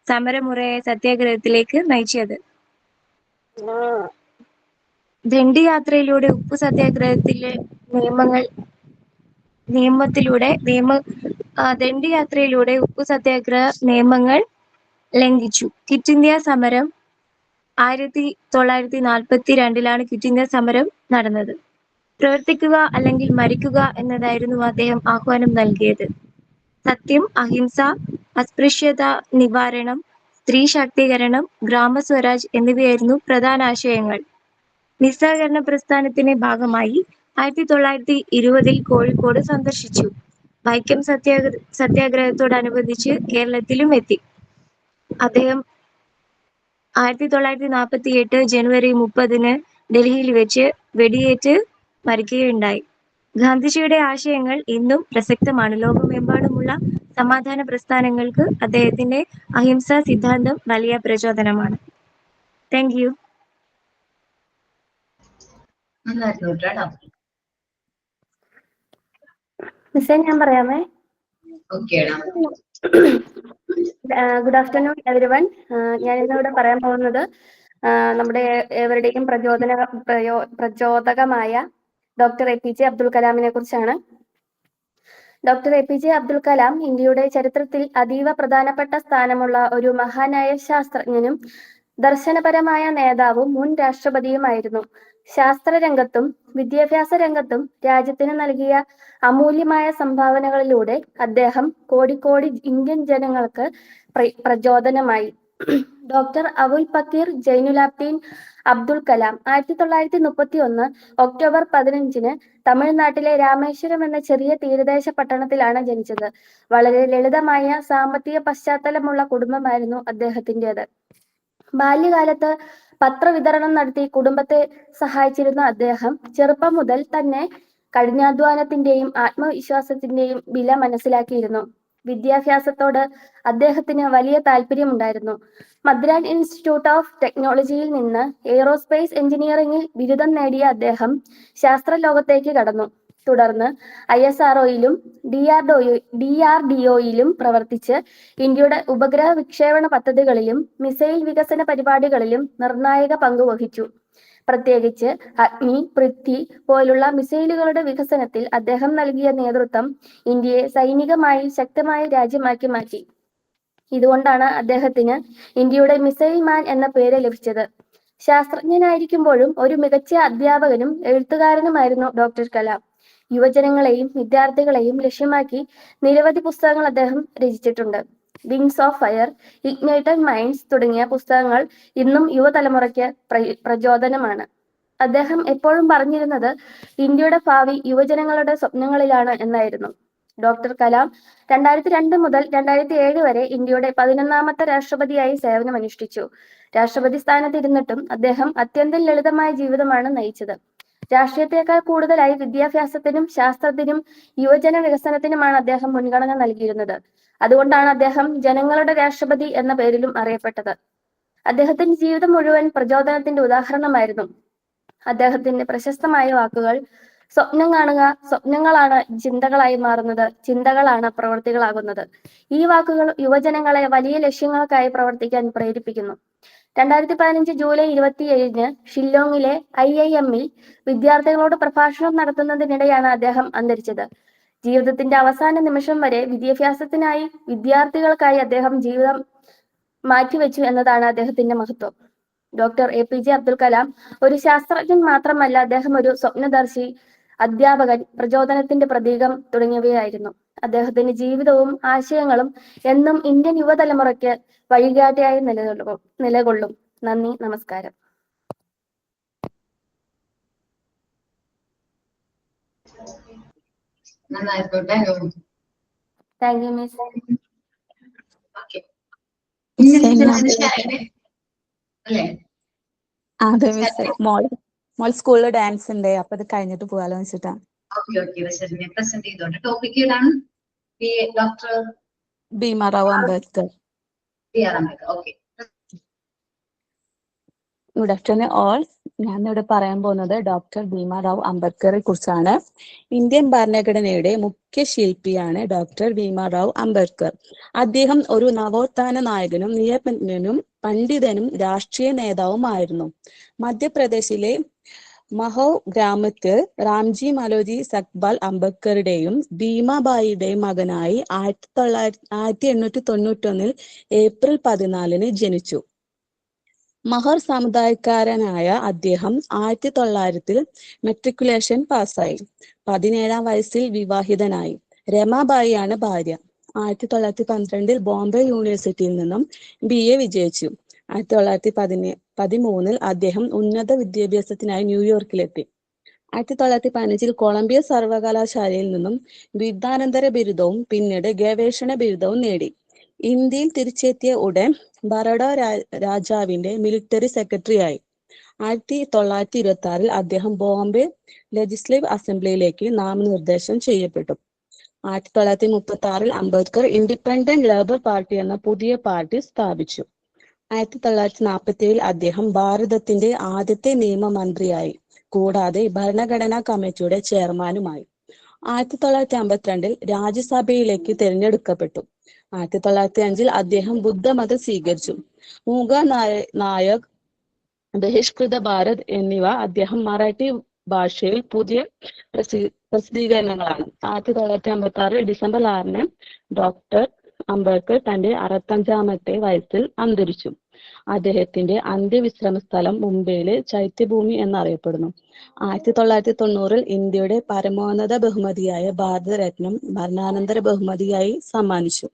Speaker 9: സമരമുറയായ സത്യാഗ്രഹത്തിലേക്ക് നയിച്ചത്. ദണ്ഡി യാത്രയിലൂടെ ഉപ്പു സത്യാഗ്രഹത്തിലെ നിയമങ്ങൾ ലംഘിച്ചു. ക്വിറ്റ് ഇന്ത്യ സമരം 1942 ക്വിറ്റ് ഇന്ത്യ സമരം നടന്നത്. പ്രവർത്തിക്കുക അല്ലെങ്കിൽ മരിക്കുക എന്നതായിരുന്നു അദ്ദേഹം ആഹ്വാനം നൽകിയത്. സത്യം, അഹിംസ, അസ്പൃശ്യത നിവാരണം, സ്ത്രീ ശാക്തീകരണം, ഗ്രാമസ്വരാജ് എന്നിവയായിരുന്നു പ്രധാന ആശയങ്ങൾ. നിസ്സഹകരണ പ്രസ്ഥാനത്തിന്റെ ഭാഗമായി 1920 കോഴിക്കോട് സന്ദർശിച്ചു. വൈക്കം സത്യാഗ്രഹത്തോടനുബന്ധിച്ച് കേരളത്തിലും എത്തി. അദ്ദേഹം 1948 ജനുവരി 30 ഡൽഹിയിൽ വെച്ച് വെടിയേറ്റ് മരിക്കുകയുണ്ടായി. ഗാന്ധിജിയുടെ ആശയങ്ങൾ ഇന്നും പ്രസക്തമാണ്. ലോകമെമ്പാടുമുള്ള സമാധാന പ്രസ്ഥാനങ്ങൾക്ക് അദ്ദേഹത്തിന്റെ അഹിംസാ സിദ്ധാന്തം വലിയ പ്രചോദനമാണ്. Thank you. മിസ്സേ, ഞാൻ പറയാമേ? Good afternoon everyone. ഞാൻ ഇന്നിവിടെ പറയാൻ പോകുന്നത് നമ്മുടെ ഏവരുടെയും പ്രചോദകമായ ഡോക്ടർ APJ അബ്ദുൽ കലാമിനെ കുറിച്ചാണ്. ഡോക്ടർ APJ അബ്ദുൽ കലാം ഇന്ത്യയുടെ ചരിത്രത്തിൽ അതീവ പ്രധാനപ്പെട്ട സ്ഥാനമുള്ള ഒരു മഹാനായ ശാസ്ത്രജ്ഞനും ദർശനപരമായ നേതാവും മുൻ രാഷ്ട്രപതിയുമായിരുന്നു.
Speaker 10: ശാസ്ത്രരംഗത്തും വിദ്യാഭ്യാസ രംഗത്തും രാജ്യത്തിന് നൽകിയ അമൂല്യമായ സംഭാവനകളിലൂടെ അദ്ദേഹം കോടിക്കോടി ഇന്ത്യൻ ജനങ്ങൾക്ക് പ്രചോദനമായി. ഡോക്ടർ അബുൽ പക്കീർ ജൈനുലാബ്ദീൻ അബ്ദുൽ കലാം 1931 ഒക്ടോബർ 15 തമിഴ്നാട്ടിലെ രാമേശ്വരം എന്ന ചെറിയ തീരദേശ പട്ടണത്തിലാണ് ജനിച്ചത്. വളരെ ലളിതമായ സാമ്പത്തിക പശ്ചാത്തലമുള്ള കുടുംബമായിരുന്നു അദ്ദേഹത്തിൻ്റെത്. ബാല്യകാലത്ത് പത്രവിതരണം നടത്തി കുടുംബത്തെ സഹായിച്ചിരുന്ന അദ്ദേഹം ചെറുപ്പം മുതൽ തന്നെ കഠിനാധ്വാനത്തിന്റെയും ആത്മവിശ്വാസത്തിന്റെയും വില മനസ്സിലാക്കിയിരുന്നു. വിദ്യാഭ്യാസത്തോട് അദ്ദേഹത്തിന് വലിയ താല്പര്യമുണ്ടായിരുന്നു. മദ്രാസ് ഇൻസ്റ്റിറ്റ്യൂട്ട് ഓഫ് ടെക്നോളജിയിൽ നിന്ന് എയ്റോസ്പേസ് എഞ്ചിനീയറിംഗിൽ ബിരുദം നേടിയ അദ്ദേഹം ശാസ്ത്രലോകത്തേക്ക് കടന്നു. തുടർന്ന് ISROയിലും DRDOയിലും പ്രവർത്തിച്ച് ഇന്ത്യയുടെ ഉപഗ്രഹ വിക്ഷേപണ പദ്ധതികളിലും മിസൈൽ വികസന പരിപാടികളിലും നിർണായക പങ്കുവഹിച്ചു. പ്രത്യേകിച്ച് അഗ്നി, പൃഥ്വി പോലുള്ള മിസൈലുകളുടെ വികസനത്തിൽ അദ്ദേഹം നൽകിയ നേതൃത്വം ഇന്ത്യയെ സൈനികമായി ശക്തമായ രാജ്യമാക്കി മാറ്റി. ഇതുകൊണ്ടാണ് അദ്ദേഹത്തിന് ഇന്ത്യയുടെ മിസൈൽ മാൻ എന്ന പേര് ലഭിച്ചത്. ശാസ്ത്രജ്ഞനായിരിക്കുമ്പോഴും ഒരു മികച്ച അധ്യാപകനും എഴുത്തുകാരനുമായിരുന്നു ഡോക്ടർ കലാം. യുവജനങ്ങളെയും വിദ്യാർത്ഥികളെയും ലക്ഷ്യമാക്കി നിരവധി പുസ്തകങ്ങൾ അദ്ദേഹം രചിച്ചിട്ടുണ്ട്. Wings of fire, Ignited minds തുടങ്ങിയ പുസ്തകങ്ങൾ ഇന്നും യുവതലമുറയ്ക്ക് പ്രചോദനമാണ്. അദ്ദേഹം എപ്പോഴും പറഞ്ഞിരുന്നത് ഇന്ത്യയുടെ ഭാവി യുവജനങ്ങളുടെ സ്വപ്നങ്ങളിലാണ് എന്നായിരുന്നു. ഡോക്ടർ കലാം 2002 മുതൽ 2007 വരെ ഇന്ത്യയുടെ 11ാമത്തെ രാഷ്ട്രപതിയായി സേവനമനുഷ്ഠിച്ചു. രാഷ്ട്രപതി സ്ഥാനത്തിരുന്നിട്ടും അദ്ദേഹം അത്യന്തം ലളിതമായ ജീവിതമാണ് നയിച്ചത്. രാഷ്ട്രീയത്തെക്കാൾ കൂടുതലായി വിദ്യാഭ്യാസത്തിനും ശാസ്ത്രത്തിനും യുവജന വികസനത്തിനുമാണ് അദ്ദേഹം മുൻഗണന നൽകിയിരുന്നത്. അതുകൊണ്ടാണ് അദ്ദേഹം ജനങ്ങളുടെ രാഷ്ട്രപതി എന്ന പേരിലും അറിയപ്പെട്ടത്. അദ്ദേഹത്തിന്റെ ജീവിതം മുഴുവൻ പ്രചോദനത്തിന്റെ ഉദാഹരണമായിരുന്നു. അദ്ദേഹത്തിന്റെ പ്രശസ്തമായ വാക്കുകൾ: സ്വപ്നം കാണുക, സ്വപ്നങ്ങളാണ് ചിന്തകളായി മാറുന്നത്, ചിന്തകളാണ് പ്രവൃത്തികളാകുന്നത്. ഈ വാക്കുകൾ യുവജനങ്ങളെ വലിയ ലക്ഷ്യങ്ങൾക്കായി പ്രവർത്തിക്കാൻ പ്രേരിപ്പിക്കുന്നു. 2015 ജൂലൈ 27 ഷില്ലോങ്ങിലെ IIMൽ വിദ്യാർത്ഥികളോട് പ്രഭാഷണം നടത്തുന്നതിനിടെയാണ് അദ്ദേഹം അന്തരിച്ചത്. ജീവിതത്തിന്റെ അവസാന നിമിഷം വരെ വിദ്യാഭ്യാസത്തിനായി, വിദ്യാർത്ഥികൾക്കായി അദ്ദേഹം ജീവിതം മാറ്റിവെച്ചു എന്നതാണ് അദ്ദേഹത്തിന്റെ മഹത്വം. ഡോക്ടർ APJ അബ്ദുൽ കലാം ഒരു ശാസ്ത്രജ്ഞൻ മാത്രമല്ല, അദ്ദേഹം ഒരു സ്വപ്നദർശി, അധ്യാപകൻ, പ്രചോദനത്തിന്റെ പ്രതീകം തുടങ്ങിയവയായിരുന്നു. അദ്ദേഹത്തിന്റെ ജീവിതവും ആശയങ്ങളും എന്നും ഇന്ത്യൻ യുവതലമുറയ്ക്ക് വഴികാട്ടിയായി നിലകൊള്ളും. നന്ദി, നമസ്കാരം. Thank you miss.
Speaker 3: അതെ മിസ്, മോൾ സ്കൂളിൽ ഡാൻസ് ഉണ്ട്, അപ്പൊ അത് കഴിഞ്ഞിട്ട് പോകാലോ വെച്ചിട്ടാ.
Speaker 1: Doctor
Speaker 3: Bhimarao Ambedkar. Good afternoon all. ഞാൻ ഇവിടെ പറയാൻ പോകുന്നത് ഡോക്ടർ ഭീമാറാവു അംബേദ്കറെ കുറിച്ചാണ്. ഇന്ത്യൻ ഭരണഘടനയുടെ മുഖ്യ ശില്പിയാണ് ഡോക്ടർ ഭീമാറാവു അംബേദ്കർ. അദ്ദേഹം ഒരു നവോത്ഥാന നായകനും നിയമജ്ഞനും പണ്ഡിതനും രാഷ്ട്രീയ നേതാവുമായിരുന്നു. മധ്യപ്രദേശിലെ മഹോ ഗ്രാമത്തിൽ റാംജി മലോജി സക്പാൽ അംബേദ്കറുടെയും ഭീമാബായിയുടെയും മകനായി 1891 ഏപ്രിൽ 14 ജനിച്ചു. മഹർ സമുദായക്കാരനായ അദ്ദേഹം 1900 മെട്രിക്കുലേഷൻ പാസ്സായി. 17-ാം വയസ്സിൽ വിവാഹിതനായി. രമാബായിയാണ് ഭാര്യ. 1912 ബോംബെ യൂണിവേഴ്സിറ്റിയിൽ നിന്നും BA വിജയിച്ചു. 1913 അദ്ദേഹം ഉന്നത വിദ്യാഭ്യാസത്തിനായി ന്യൂയോർക്കിലെത്തി. 1915 കൊളംബിയ സർവകലാശാലയിൽ നിന്നും ബിരുദാനന്തര ബിരുദവും പിന്നീട് ഗവേഷണ ബിരുദവും നേടി. ഇന്ത്യയിൽ തിരിച്ചെത്തിയ ഉടൻ ബറോഡ രാജാവിന്റെ മിലിറ്ററി സെക്രട്ടറി ആയി. 1926 അദ്ദേഹം ബോംബെ ലെജിസ്ലേറ്റീവ് അസംബ്ലിയിലേക്ക് നാമനിർദ്ദേശം ചെയ്യപ്പെട്ടു. 1936 അംബേദ്കർ ഇൻഡിപെൻഡന്റ് ലേബർ പാർട്ടി എന്ന പുതിയ പാർട്ടി സ്ഥാപിച്ചു. 1947 അദ്ദേഹം ഭാരതത്തിന്റെ ആദ്യത്തെ നിയമമന്ത്രിയായി. കൂടാതെ ഭരണഘടനാ കമ്മിറ്റിയുടെ ചെയർമാനുമായി. 1952 രാജ്യസഭയിലേക്ക് തിരഞ്ഞെടുക്കപ്പെട്ടു. 1905 അദ്ദേഹം ബുദ്ധമതം സ്വീകരിച്ചു. മൂക നായക്, ബഹിഷ്കൃത ഭാരത് എന്നിവ അദ്ദേഹം മറാഠി ഭാഷയിൽ പുതിയ പ്രസിദ്ധീകരണങ്ങളാണ്. 1956 ഡിസംബർ 6 ഡോക്ടർ അംബേദ്കർ തന്റെ 65-ാമത്തെ വയസ്സിൽ അന്തരിച്ചു. അദ്ദേഹത്തിന്റെ അന്ത്യവിശ്രമ സ്ഥലം മുംബൈയിലെ ചൈത്യഭൂമി എന്നറിയപ്പെടുന്നു. 1990 ഇന്ത്യയുടെ പരമോന്നത ബഹുമതിയായ ഭാരതരത്നം മരണാനന്തര ബഹുമതിയായി സമ്മാനിച്ചു.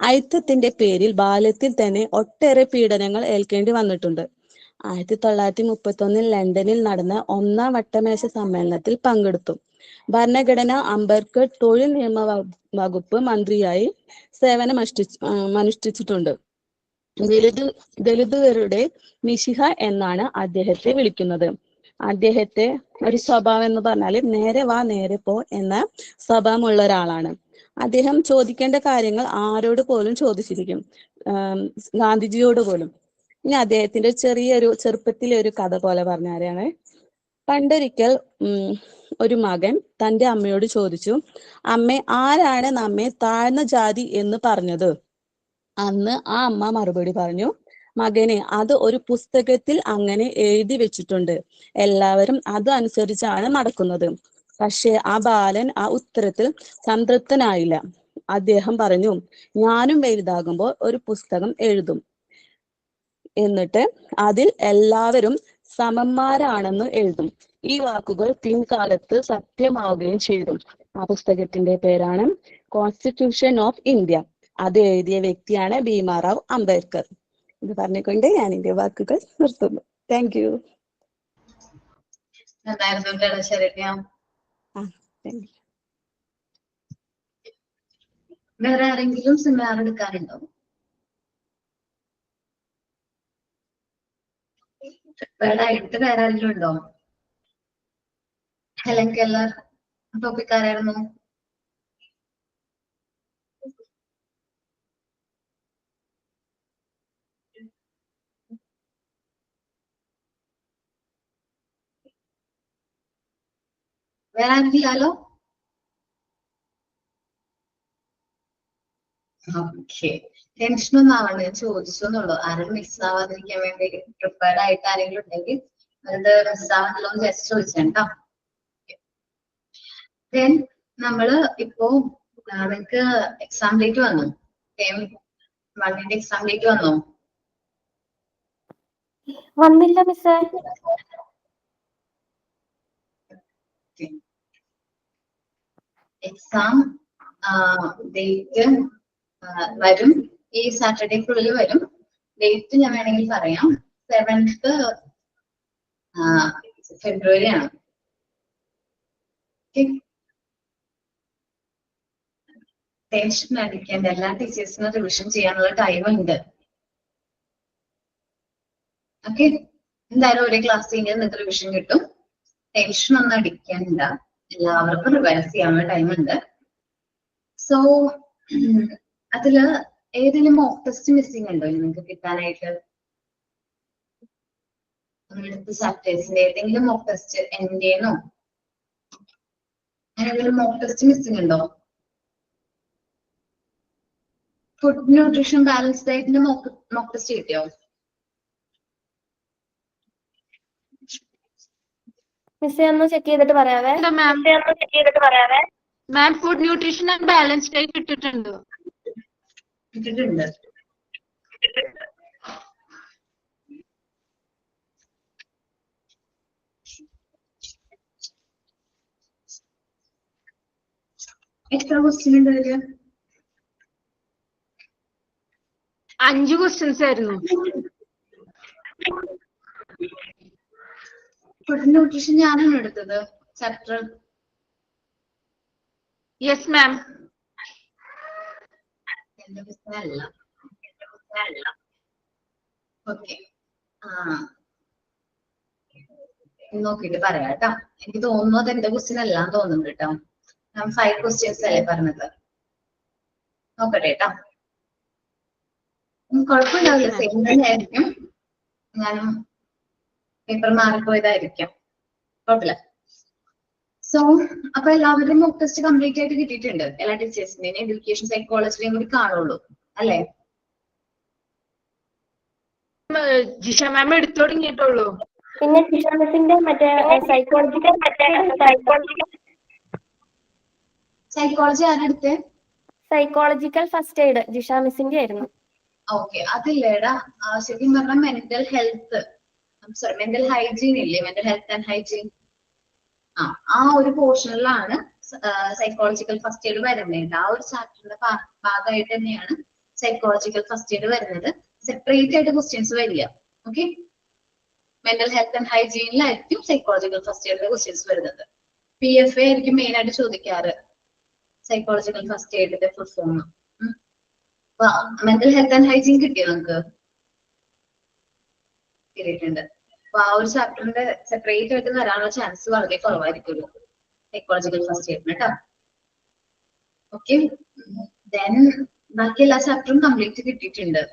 Speaker 3: അയിത്തത്തിന്റെ പേരിൽ ബാല്യത്തിൽ തന്നെ ഒട്ടേറെ പീഡനങ്ങൾ ഏൽക്കേണ്ടി വന്നിട്ടുണ്ട്. 1931 ലണ്ടനിൽ നടന്ന 1-ാം വട്ടമേശ സമ്മേളനത്തിൽ പങ്കെടുത്തു. ഭരണഘടന അംബേദ്കർ തൊഴിൽ നിയമ വകുപ്പ് മന്ത്രിയായി സേവനമനുഷ്ഠിച്ചിട്ടുണ്ട്. ദലിതുകാരുടെ മിശിഹ എന്നാണ് അദ്ദേഹത്തെ വിളിക്കുന്നത്. അദ്ദേഹത്തെ ഒരു സ്വഭാവം എന്ന് പറഞ്ഞാല് നേരെ വാ നേരെ പോ എന്ന സ്വഭാവമുള്ള ഒരാളാണ്. അദ്ദേഹം ചോദിക്കേണ്ട കാര്യങ്ങൾ ആരോട് പോലും ചോദിച്ചിരിക്കും, ഗാന്ധിജിയോട് പോലും. ഇനി അദ്ദേഹത്തിന്റെ ചെറുപ്പത്തിലെ ഒരു കഥ പോലെ പറഞ്ഞാലാണ്. പണ്ടൊരിക്കൽ ഒരു മകൻ തന്റെ അമ്മയോട് ചോദിച്ചു, അമ്മേ, ആരാണ് നമ്മെ താഴ്ന്ന ജാതി എന്ന് പറഞ്ഞത്? അന്ന് ആ അമ്മ മറുപടി പറഞ്ഞു, മകനെ, അത് ഒരു പുസ്തകത്തിൽ അങ്ങനെ എഴുതി വെച്ചിട്ടുണ്ട്, എല്ലാവരും അത് അനുസരിച്ചാണ് നടക്കുന്നത്. പക്ഷെ ആ ബാലൻ ആ ഉത്തരത്തിൽ സംതൃപ്തനായില്ല. അദ്ദേഹം പറഞ്ഞു, ഞാനും വലുതാകുമ്പോൾ ഒരു പുസ്തകം എഴുതും, എന്നിട്ട് അതിൽ എല്ലാവരും സമന്മാരാണെന്ന് എഴുതും. ഈ വാക്കുകൾ പിൻകാലത്ത് സത്യമാവുകയും ചെയ്തു. ആ പുസ്തകത്തിന്റെ പേരാണ് കോൺസ്റ്റിറ്റ്യൂഷൻ ഓഫ് ഇന്ത്യ. അത് എഴുതിയ വ്യക്തിയാണ് ഭീമാറാവ് അംബേദ്കർ. ഇത് പറഞ്ഞുകൊണ്ട് ഞാൻ എന്റെ വാക്കുകൾ നിർത്തുന്നു. Thank you.
Speaker 1: വേറെ ആരെങ്കിലും സെമിനാർ എടുക്കാറുണ്ടോ? ആയിട്ട് വേറെ ആരെങ്കിലും ഉണ്ടോ? ഹെലൻ കെല്ലർ ടോപ്പിക് ആരായിരുന്നു? വേറെ ആരെങ്കിലാലോ? ഓക്കെ, ടെൻഷനൊന്നും ആവണ്ട, ഞാൻ ചോദിച്ചെന്നുള്ളൂ. ആരും മിസ് ആവാതിരിക്കാൻ വേണ്ടി പ്രിപ്പയർഡ് ആയിട്ട് ആരെങ്കിലും ഉണ്ടെങ്കിൽ അത് മിസ് ആവാനല്ലോ ജസ്റ്റ് ചോദിച്ചേട്ടോ. ദെൻ നമ്മള് ഇപ്പോ നിങ്ങൾക്ക് എക്സാം ഡേറ്റ് വന്നു, ടേം 1 എക്സാം ഡേറ്റ് വന്നോ?
Speaker 10: വന്നില്ല മിസ്സേ.
Speaker 1: എക്സാം ഡേറ്റ് വരും, ഈ സാറ്റർഡേക്കുള്ളിൽ വരും. ഡേറ്റ് ഞാൻ വേണമെങ്കിൽ പറയാം, 7th ഫെബ്രുവരി ആണ്. ടെൻഷൻ അടിക്കേണ്ട, എല്ലാ ടീച്ചേഴ്സിനും റിവിഷൻ ചെയ്യാനുള്ള ടൈം ഉണ്ട്. ഓക്കെ, എന്തായാലും ഒരേ ക്ലാസ് കഴിഞ്ഞാൽ നിങ്ങൾക്ക് റിവിഷൻ കിട്ടും. ടെൻഷൻ ഒന്നും അടിക്കണ്ട, എല്ലാവർക്കും റിവൈസ് ചെയ്യാനുള്ള ടൈം ഉണ്ട്. സോ അതില് ഏതെങ്കിലും മോക്ക് ടെസ്റ്റ് മിസ്സിംഗ് ഉണ്ടോ നിങ്ങൾക്ക് കിട്ടാനായിട്ട്? നിങ്ങളുടെ ചാപ്റ്റേഴ്സിന്റെ ഏതെങ്കിലും മോക്ക് ടെസ്റ്റ് എന്റെന്നോ ഏതെങ്കിലും മോക്ക് ടെസ്റ്റ് മിസ്സിംഗ് ഉണ്ടോ? ഫുഡ് ന്യൂട്രീഷൻ ബാലൻസ് ഡയറ്റിന്റെ മോക്ക് ടെസ്റ്റ് കിട്ടിയോ?
Speaker 10: മിസ്സേ ഒന്ന് ചെക്ക് ചെയ്തിട്ട് പറയാവേ.
Speaker 2: Ma'am food nutrition and balance diet ഇട്ടിട്ടുണ്ട്.
Speaker 1: എത്ര ക്വസ്റ്റ്യൻ ഉണ്ട് അതില്?
Speaker 2: 5 ക്വസ്റ്റ്യൻസ് ആയിരുന്നു.
Speaker 1: ഫുഡ് ന്യൂട്രീഷൻ ഞാനാണ് എടുത്തത് ചാപ്റ്റർ.
Speaker 2: Yes ma'am.
Speaker 1: എന്റെ പുസ്തകമല്ല. ഓക്കെ, നോക്കിട്ട് പറയാം കേട്ടോ. എനിക്ക് തോന്നുന്നത് എന്റെ ക്വസ്റ്റ്യൻ എല്ലാം തോന്നുന്നുണ്ട് കേട്ടോ. ഞാൻ 5 ക്വസ്റ്റ്യൻസ് അല്ലേ പറഞ്ഞത്. നോക്കട്ടെ കേട്ടോ, കുഴപ്പമുണ്ടാവില്ല, സെയിം തന്നെ ആയിരിക്കും. ഞാനും പേപ്പർ മാറിപ്പോയതായിരിക്കും, കുഴപ്പമില്ല. സോ അപ്പൊ എല്ലാവരുടെയും മോക്ക് ടെസ്റ്റ് കംപ്ലീറ്റ് ആയിട്ട് കിട്ടിയിട്ടുണ്ട്. എല്ലാ ടീച്ചേഴ്സിന്റെയും എഡ്യൂക്കേഷൻ സൈക്കോളജിയുടെയും കൂടി കാണുള്ളൂ അല്ലേ?
Speaker 2: ജിഷ മാം എടുത്തു തുടങ്ങിയിട്ടുള്ളൂ.
Speaker 10: പിന്നെ ജിഷ മിസ്സിന്റെ മറ്റേ
Speaker 1: സൈക്കോളജി ആരെടുത്തേ?
Speaker 10: സൈക്കോളജിക്കൽ ഫസ്റ്റ് എയ്ഡ് ജിഷ മിസ്സിന്റെ ആയിരുന്നു.
Speaker 1: ഓക്കെ, അതില്ലേടാ ശരിക്കും പറഞ്ഞാൽ mental health, sorry mental hygiene ഇല്ലേ, മെന്റൽ ഹെൽത്ത് ആൻഡ് ഹൈജീൻ, ആ ഒരു പോർഷനിലാണ് സൈക്കോളജിക്കൽ ഫസ്റ്റ് എയ്ഡ് വരുന്നത്. ആ ഒരു ചാപ്റ്ററിന്റെ ഭാഗമായിട്ട് തന്നെയാണ് സൈക്കോളജിക്കൽ ഫസ്റ്റ് എയ്ഡ് വരുന്നത്. സെപ്പറേറ്റ് ആയിട്ട് ക്വസ്റ്റ്യൻസ് വരില്ല. ഓക്കെ, മെന്റൽ ഹെൽത്ത് ആൻഡ് ഹൈജീനിലായിരിക്കും സൈക്കോളജിക്കൽ ഫസ്റ്റ് എയ്ഡിന്റെ ക്വസ്റ്റ്യൻസ് വരുന്നത്. PFA ആയിരിക്കും മെയിൻ ആയിട്ട് ചോദിക്കാറ് സൈക്കോളജിക്കൽ ഫസ്റ്റ് എയ്ഡിന്റെ full form. Mental health and hygiene കിട്ടിയോ നമുക്ക്? കിട്ടിയിട്ടുണ്ട്. അപ്പൊ ആ ഒരു ചാപ്റ്ററിന്റെ സെപ്പറേറ്റ് ആയിട്ട് വരാനുള്ള ചാൻസ് വളരെ കുറവായിരിക്കുമല്ലോ സൈക്കോളജിക്കൽ ഫസ്റ്റ് എയ്ഡിന് കേട്ടോ. ഓക്കെ, ദെൻ ബാക്കി എല്ലാ ചാപ്റ്ററും കംപ്ലീറ്റ് കിട്ടിയിട്ടുണ്ട്.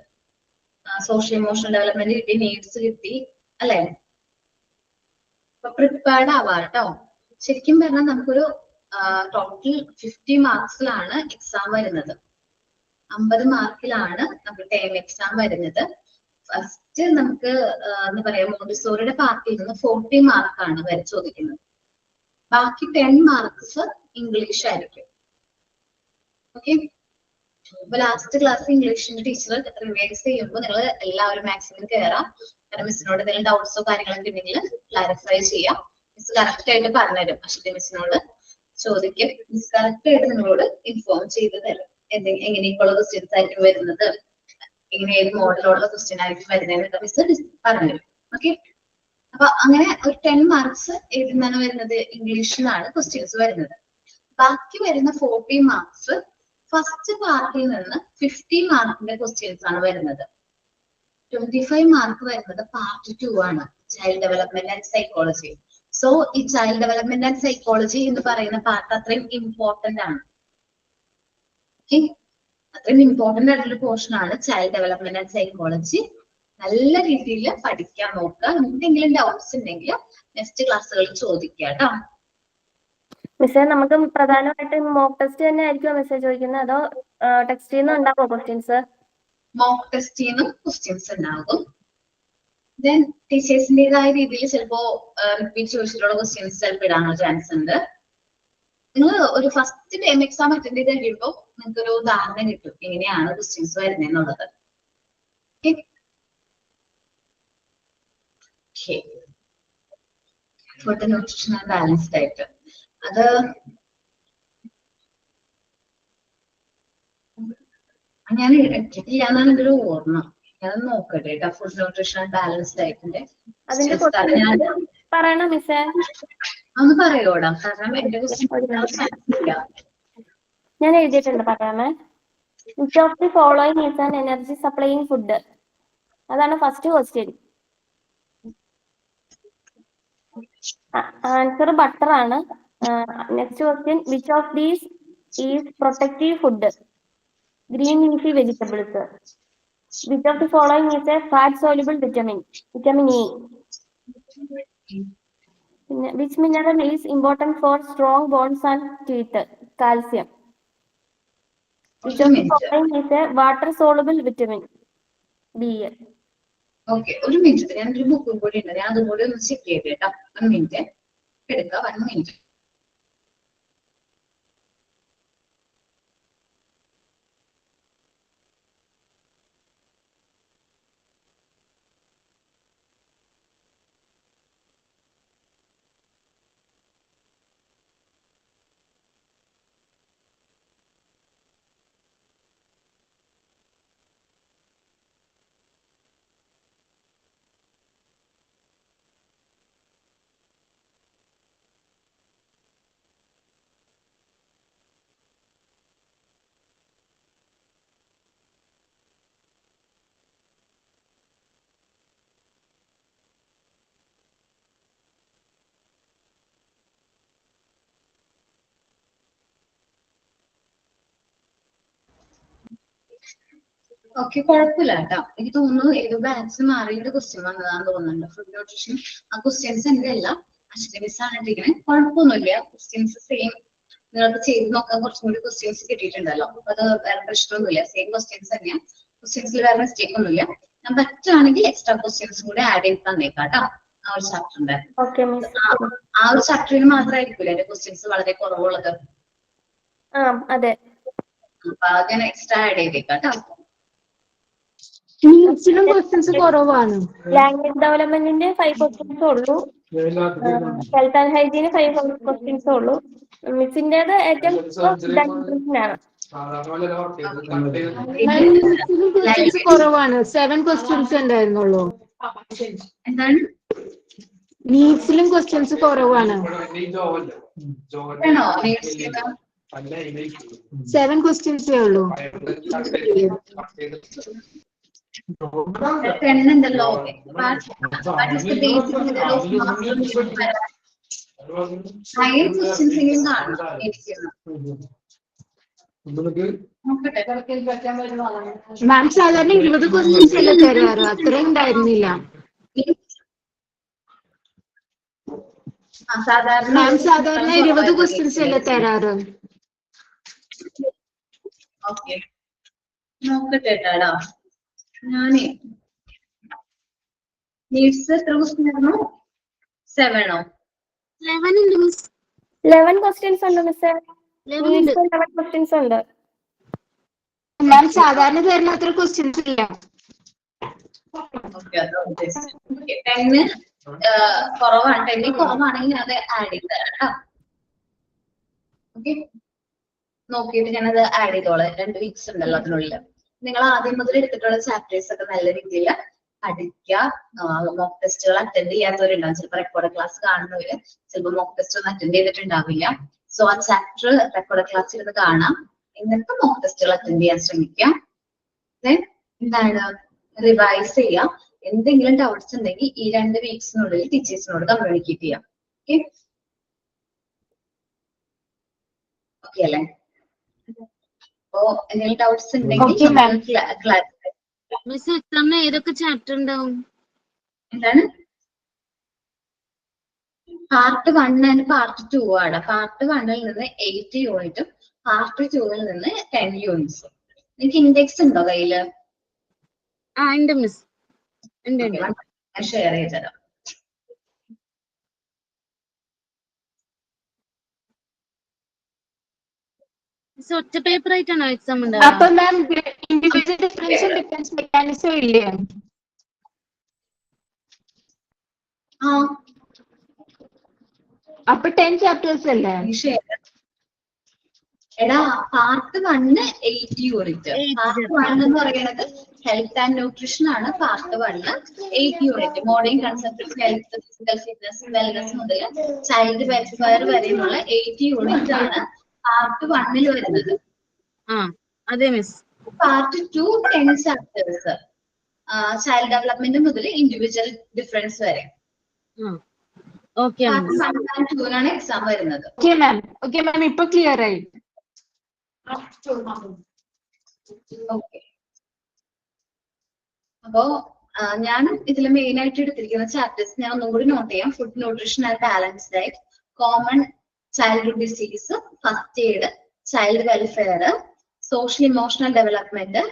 Speaker 1: സോഷ്യൽ ഇമോഷണൽ ഡെവലപ്മെന്റ് കിട്ടി, നീഡ്സ് കിട്ടി അല്ലെ. അപ്പൊ പ്രിപ്പയർഡ് ആവാ കേട്ടോ. ശരിക്കും പറഞ്ഞാൽ നമുക്കൊരു ടോട്ടൽ 50 മാർക്സിലാണ് എക്സാം വരുന്നത്. 50 മാർക്കിലാണ് നമുക്ക് ടേം എക്സാം വരുന്നത്. ഫസ്റ്റ് നമുക്ക് എന്താ പറയാ, മോണ്ടിസോറിയുടെ പാർട്ടിൽ നിന്ന് 40 മാർക്കാണ് വരെ ചോദിക്കുന്നത്. ബാക്കി 10 മാർക്സ് ഇംഗ്ലീഷ് ആയിരിക്കും. ഓക്കെ, അപ്പൊ ലാസ്റ്റ് ക്ലാസ് ഇംഗ്ലീഷിന്റെ ടീച്ചർ റിവൈസ് ചെയ്യുമ്പോൾ നിങ്ങൾ എല്ലാവരും മാക്സിമം കയറാം. കാരണം മിസ്സിനോട് എന്തെങ്കിലും ഡൗട്ട്സോ കാര്യങ്ങളൊക്കെ ഉണ്ടെങ്കിൽ ക്ലാരിഫൈ ചെയ്യാം. മിസ് കറക്റ്റ് ആയിട്ട് പറഞ്ഞുതരും. അശ്വതി മിസ്സിനോട് ചോദിക്കും, മിസ് കറക്റ്റ് ആയിട്ട് നിങ്ങളോട് ഇൻഫോം ചെയ്ത് തരും. എങ്ങനെയൊക്കെയുള്ള ക്വസ്റ്റ്യൻസ് ആയിരിക്കും വരുന്നത്, ഇങ്ങനെ ഏത് മോഡലുള്ള ക്വസ്റ്റ്യൻ ആയിരിക്കും വരുന്നതെന്നൊക്കെ മിസ് പറഞ്ഞുതരും. ഓക്കെ, അപ്പൊ അങ്ങനെ ഒരു 10 മാർക്സ് ഏതിന്നാണ് വരുന്നത്, ഇംഗ്ലീഷിലാണ് ക്വസ്റ്റ്യൻസ് വരുന്നത്. ബാക്കി വരുന്ന 40 മാർക്സ് ഫസ്റ്റ് പാർട്ടിൽ നിന്ന് 50 മാർക്കിന്റെ ക്വസ്റ്റ്യൻസ് ആണ് വരുന്നത്. 25 മാർക്ക് വരുന്നത് പാർട്ട് 2 ആണ്, child development and psychology. So ഈ ചൈൽഡ് ഡെവലപ്മെന്റ് ആൻഡ് സൈക്കോളജി എന്ന് പറയുന്ന പാർട്ട് അത്രയും ഇമ്പോർട്ടന്റ് ആണ്. അത്രയും ഇമ്പോർട്ടന്റ് ആയിട്ടുള്ള പോർഷൻ ആണ് ചൈൽഡ് ഡെവലപ്മെന്റ് ആൻഡ് സൈക്കോളജി. നല്ല രീതിയിൽ പഠിക്കാൻ നോക്കുക. എന്തെങ്കിലും ഡൗട്ട്സ് ഉണ്ടെങ്കിൽ നെക്സ്റ്റ് ക്ലാസ്സുകളിൽ ചോദിക്കുക കേട്ടോ.
Speaker 10: മിസ്സേ, നമുക്ക് പ്രധാനമായിട്ട് മോക്ക് ടെസ്റ്റ് തന്നെ ആയിരിക്കും മിസ്സേ ചോദിക്കുന്നത്, അതോ ടെക്സ്റ്റിൽ നിന്ന് ഉണ്ടാവോ ക്വസ്റ്റ്യൻസ്?
Speaker 1: മോക്ക് ടെസ്റ്റിൽ നിന്നും ക്വസ്റ്റ്യൻസ് ഉണ്ടാകും. ദെൻ ടീച്ചേഴ്സിന്റേതായ രീതിയിൽ ചിലപ്പോ റിപ്പീറ്റ് ചോദിച്ചിട്ടുള്ള ക്വസ്റ്റ്യൻസ് ചിലപ്പോൾ ഇടാനുള്ള ചാൻസ് ഉണ്ട്. നിങ്ങൾ ഒരു ഫസ്റ്റ് ടൈം എക്സാം അറ്റൻഡ് ചെയ്ത് കഴിയുമ്പോൾ നിങ്ങൾക്ക് ഒരു ധാരണ കിട്ടും എങ്ങനെയാണ് ക്വസ്റ്റ്യൻസ് വരുന്നതെന്നുള്ളത്. Food nutrition and balanced diet, അത് ഞാൻ ഇട്ടിട്ടില്ല എന്നാണ് എൻ്റെ ഒരു ഓർമ്മ. ഞാൻ നോക്കട്ടെ കേട്ടോ. ഫുഡ് ന്യൂട്രീഷൻ ആൻഡ് ബാലൻസ്ഡ് ഡയറ്റിന്റെ
Speaker 10: പറയണോ മിസ്സേ?
Speaker 1: ഒന്ന് പറയോടാ, കാരണം എന്റെ
Speaker 10: ഞാൻ എഴുതിയിട്ടുണ്ട്, പറയാമേ. Which of the following is an energy supplying food? അതാണ് ഫസ്റ്റ് ക്വസ്റ്റ്യൻ. ആൻസർ ബട്ടർ ആണ്. Next question, which of these is protective food? Green leafy vegetables. Which of the following is a fat soluble vitamin? Vitamin E. പിന്നെ which mineral is important for strong bones and teeth? Calcium. Which of the following is A water soluble vitamin? B.
Speaker 1: Okay, ഒരു minute, ഞാൻ ഒരു ബുക്കും കൂടി ഉണ്ട്, ഞാൻ അതും കൂടി ഒന്ന് ചെക്ക് ചെയ്ത് കേട്ടോ. 1 മിനിറ്റ് എടുക്കാം, 1 മിനിറ്റ്. ഓക്കെ, കുഴപ്പമില്ല കേട്ടോ. എനിക്ക് തോന്നുന്നു ഏതോ ബാച്ച് മാറിയിട്ട് ക്വസ്റ്റ്യൻ വന്നതാന്ന് തോന്നുന്നുണ്ട്. ഫുഡ് ന്യൂട്രീഷൻ ആ ക്വസ്റ്റ്യൻസ് എന്റെ അല്ല, അശ്വതി മിസ് ആണ് ഇട്ടിരിക്കുന്നത്. കുഴപ്പമൊന്നുമില്ല, ക്വസ്റ്റ്യൻസ് സെയിം. നിങ്ങൾക്ക് ചെയ്ത് നോക്കാൻ കുറച്ചും കൂടി ക്വസ്റ്റ്യൻസ് കിട്ടിയിട്ടുണ്ടല്ലോ. അപ്പൊ അത് വേറെ പ്രശ്നമൊന്നുമില്ല, സെയിം ക്വസ്റ്റ്യൻസ് തന്നെയാണ്. ക്വസ്റ്റ്യൻസിൽ വേറെ മിസ്റ്റേക്ക് ഒന്നുമില്ല. ഞാൻ പറ്റുകയാണെങ്കിൽ എക്സ്ട്രാ ക്വസ്റ്റ്യൻസും കൂടി ആഡ് ചെയ്ത് തന്നേക്കാം കേട്ടോ. ആ ഒരു ചാപ്റ്ററിന്റെ ആ ഒരു ചാപ്റ്ററിൽ മാത്രമായിരിക്കില്ല എന്റെ ക്വസ്റ്റ്യൻസ് വളരെ കുറവുള്ളത്.
Speaker 10: അതെ,
Speaker 1: അപ്പൊ അങ്ങനെ എക്സ്ട്രാ ആഡ് ചെയ്തേക്കാം കേട്ടോ.
Speaker 2: നീറ്റ്സിലും ക്വസ്റ്റ്യൻസ് കുറവാണ്.
Speaker 10: ലാംഗ്വേജ് ഡെവലപ്മെന്റിന്റെ 5 ക്വസ്റ്റ്യൻസ് ഉള്ളൂ. ഹെൽത്ത് ആൻഡ് ഹൈജീന് 5 ക്വസ്റ്റ്യൻസ് ഉള്ളൂ. മിസ്സിന്റേത് ഏറ്റവും ന്യൂട്രീഷൻ ആണ്.
Speaker 2: നീറ്റ്സിലും ക്വസ്റ്റ്യൻസ് കുറവാണ്. 7 ക്വസ്റ്റ്യൻസ് ഉണ്ടായിരുന്നുള്ളൂ.
Speaker 1: എന്താണ്
Speaker 2: നീറ്റ്സിലും ക്വസ്റ്റ്യൻസ് കുറവാണ്.
Speaker 1: ആണോ നീഡ്സിൽ
Speaker 2: 7 ക്വസ്റ്റ്യൻസേ ഉള്ളൂ.
Speaker 1: ഉണ്ടല്ലോ ഹയർ ക്വസ്റ്റ്യൻസ് എങ്കിലും കാണും
Speaker 2: മാം സാധാരണ 20 ക്വസ്റ്റ്യൻസ് അല്ലേ തരാറ്, അത്രയും ഉണ്ടായിരുന്നില്ല. മാം സാധാരണ 20 ക്വസ്റ്റ്യൻസ് അല്ലേ തരാറ്.
Speaker 1: ഓക്കെ നോക്കട്ടെ ടാടാ. ഞാനേ നീഡ്സ് എത്ര ക്വസ്റ്റ്യൻ ആയിരുന്നു? 7
Speaker 10: 11 ക്വസ്റ്റ്യൻസ് ഉണ്ട് മിസ്സേ. 11 ക്വസ്റ്റ്യൻസ് ഉണ്ട്.
Speaker 2: മാം സാധാരണ തരുന്ന അത്ര ക്വസ്റ്റ്യൻസ് ഇല്ല.
Speaker 1: ഓക്കെ അത് ഉദ്ദേശിച്ചു. 10 കുറവാണ്. 10 കുറവാണെങ്കിൽ അത് ആഡ് ചെയ്ത് തരാം കേട്ടോ. ഓക്കെ നോക്കിയിട്ട് ഞാനത് ആഡ് ചെയ്തോളാം. 2 വീക്സ് ഉണ്ടല്ലോ അതിനുള്ളിൽ. നിങ്ങൾ ആദ്യം മുതൽ എടുത്തിട്ടുള്ള ചാപ്റ്റേഴ്സ് ഒക്കെ നല്ല രീതിയിൽ പഠിക്കുക. മോക്ക് ടെസ്റ്റുകൾ അറ്റൻഡ് ചെയ്യാത്തവരുണ്ടാവും. ചിലപ്പോൾ റെക്കോർഡ് ക്ലാസ് കാണുന്നവര് ചിലപ്പോൾ മോക്ക് ടെസ്റ്റ് ഒന്നും അറ്റൻഡ് ചെയ്തിട്ടുണ്ടാവില്ല. സോ ആ ചാപ്റ്റർ റെക്കോർഡ് ക്ലാസ്സിൽ ഇരുന്ന് കാണാം. എന്നിട്ട് മോക്ക് ടെസ്റ്റുകൾ അറ്റൻഡ് ചെയ്യാൻ ശ്രമിക്കാം. എന്താണ് റിവൈസ് ചെയ്യാം. എന്തെങ്കിലും ഡൗട്ട്സ് ഉണ്ടെങ്കിൽ ഈ 2 വീക്സിനുള്ളിൽ ടീച്ചേഴ്സിനോട് കമ്മ്യൂണിക്കേറ്റ് ചെയ്യാം. ഓക്കെ ഓക്കെ അല്ലേ? അപ്പോ എന്തെങ്കിലും ഡൗട്ട്സ് ഉണ്ടെങ്കിൽ
Speaker 2: മിസ് എക്സാമിന് ഏതൊക്കെ ചാപ്റ്റർ ഉണ്ടാവും?
Speaker 1: എന്താണ് പാർട്ട് 1 ആൻഡ് പാർട്ട് 2 ആണ്. പാർട്ട് 1ൽ നിന്ന് 8 യൂണിറ്റും പാർട്ട് 2ൽ നിന്ന് 10 യൂണിറ്റ്സും. നിങ്ങൾക്ക് ഇൻഡെക്സ് ഉണ്ടോ കയ്യില്?
Speaker 2: ഉണ്ട് മിസ്.
Speaker 1: ഷെയർ ചെയ്ത് തരാം.
Speaker 2: ഒറ്റ പേപ്പർ ആയിട്ടാണോ എക്സാം ഉണ്ടാവുക? അപ്പൊ മാം ഇൻഡിവിജ്വൽ ഡിഫറൻസും ഡിഫറൻസ് മെക്കാനിസം ഇല്ലേ? അപ്പൊ 10 ചാപ്റ്റേഴ്സ് അല്ലേ?
Speaker 1: എടാ പാർട്ട് 1 8 യൂണിറ്റ്. പാർട്ട് 1 എന്ന് പറയുന്നത് ഹെൽത്ത് ആൻഡ് ന്യൂട്രീഷൻ ആണ്. Part 1 8 unit. Morning concept health, physical fitness, wellness മുതൽ ചൈൽഡ് വെൽഫെയർ വരെയുള്ള 8 യൂണിറ്റ് ആണ് പാർട്ട് 1ൽ വരുന്നത്.
Speaker 2: അതെ miss.
Speaker 1: Part 2 10 chapters. Child development മുതൽ ഇൻഡിവിജ്വൽ ഡിഫറൻസ് വരെ. പാർട്ട് 1 and 2 ആണ് എക്സാം വരുന്നത്.
Speaker 2: ഓക്കെ മാം ഇപ്പൊ ക്ലിയർ ആയി.
Speaker 1: ഓക്കെ അപ്പോ ഞാൻ ഇതിൽ മെയിൻ ആയിട്ട് എടുത്തിരിക്കുന്ന ചാപ്റ്റേഴ്സ് ഞാൻ ഒന്നും കൂടി നോട്ട് ചെയ്യാം. Food, nutrition and balance diet, common childhood disease, first aid, child welfare, social emotional development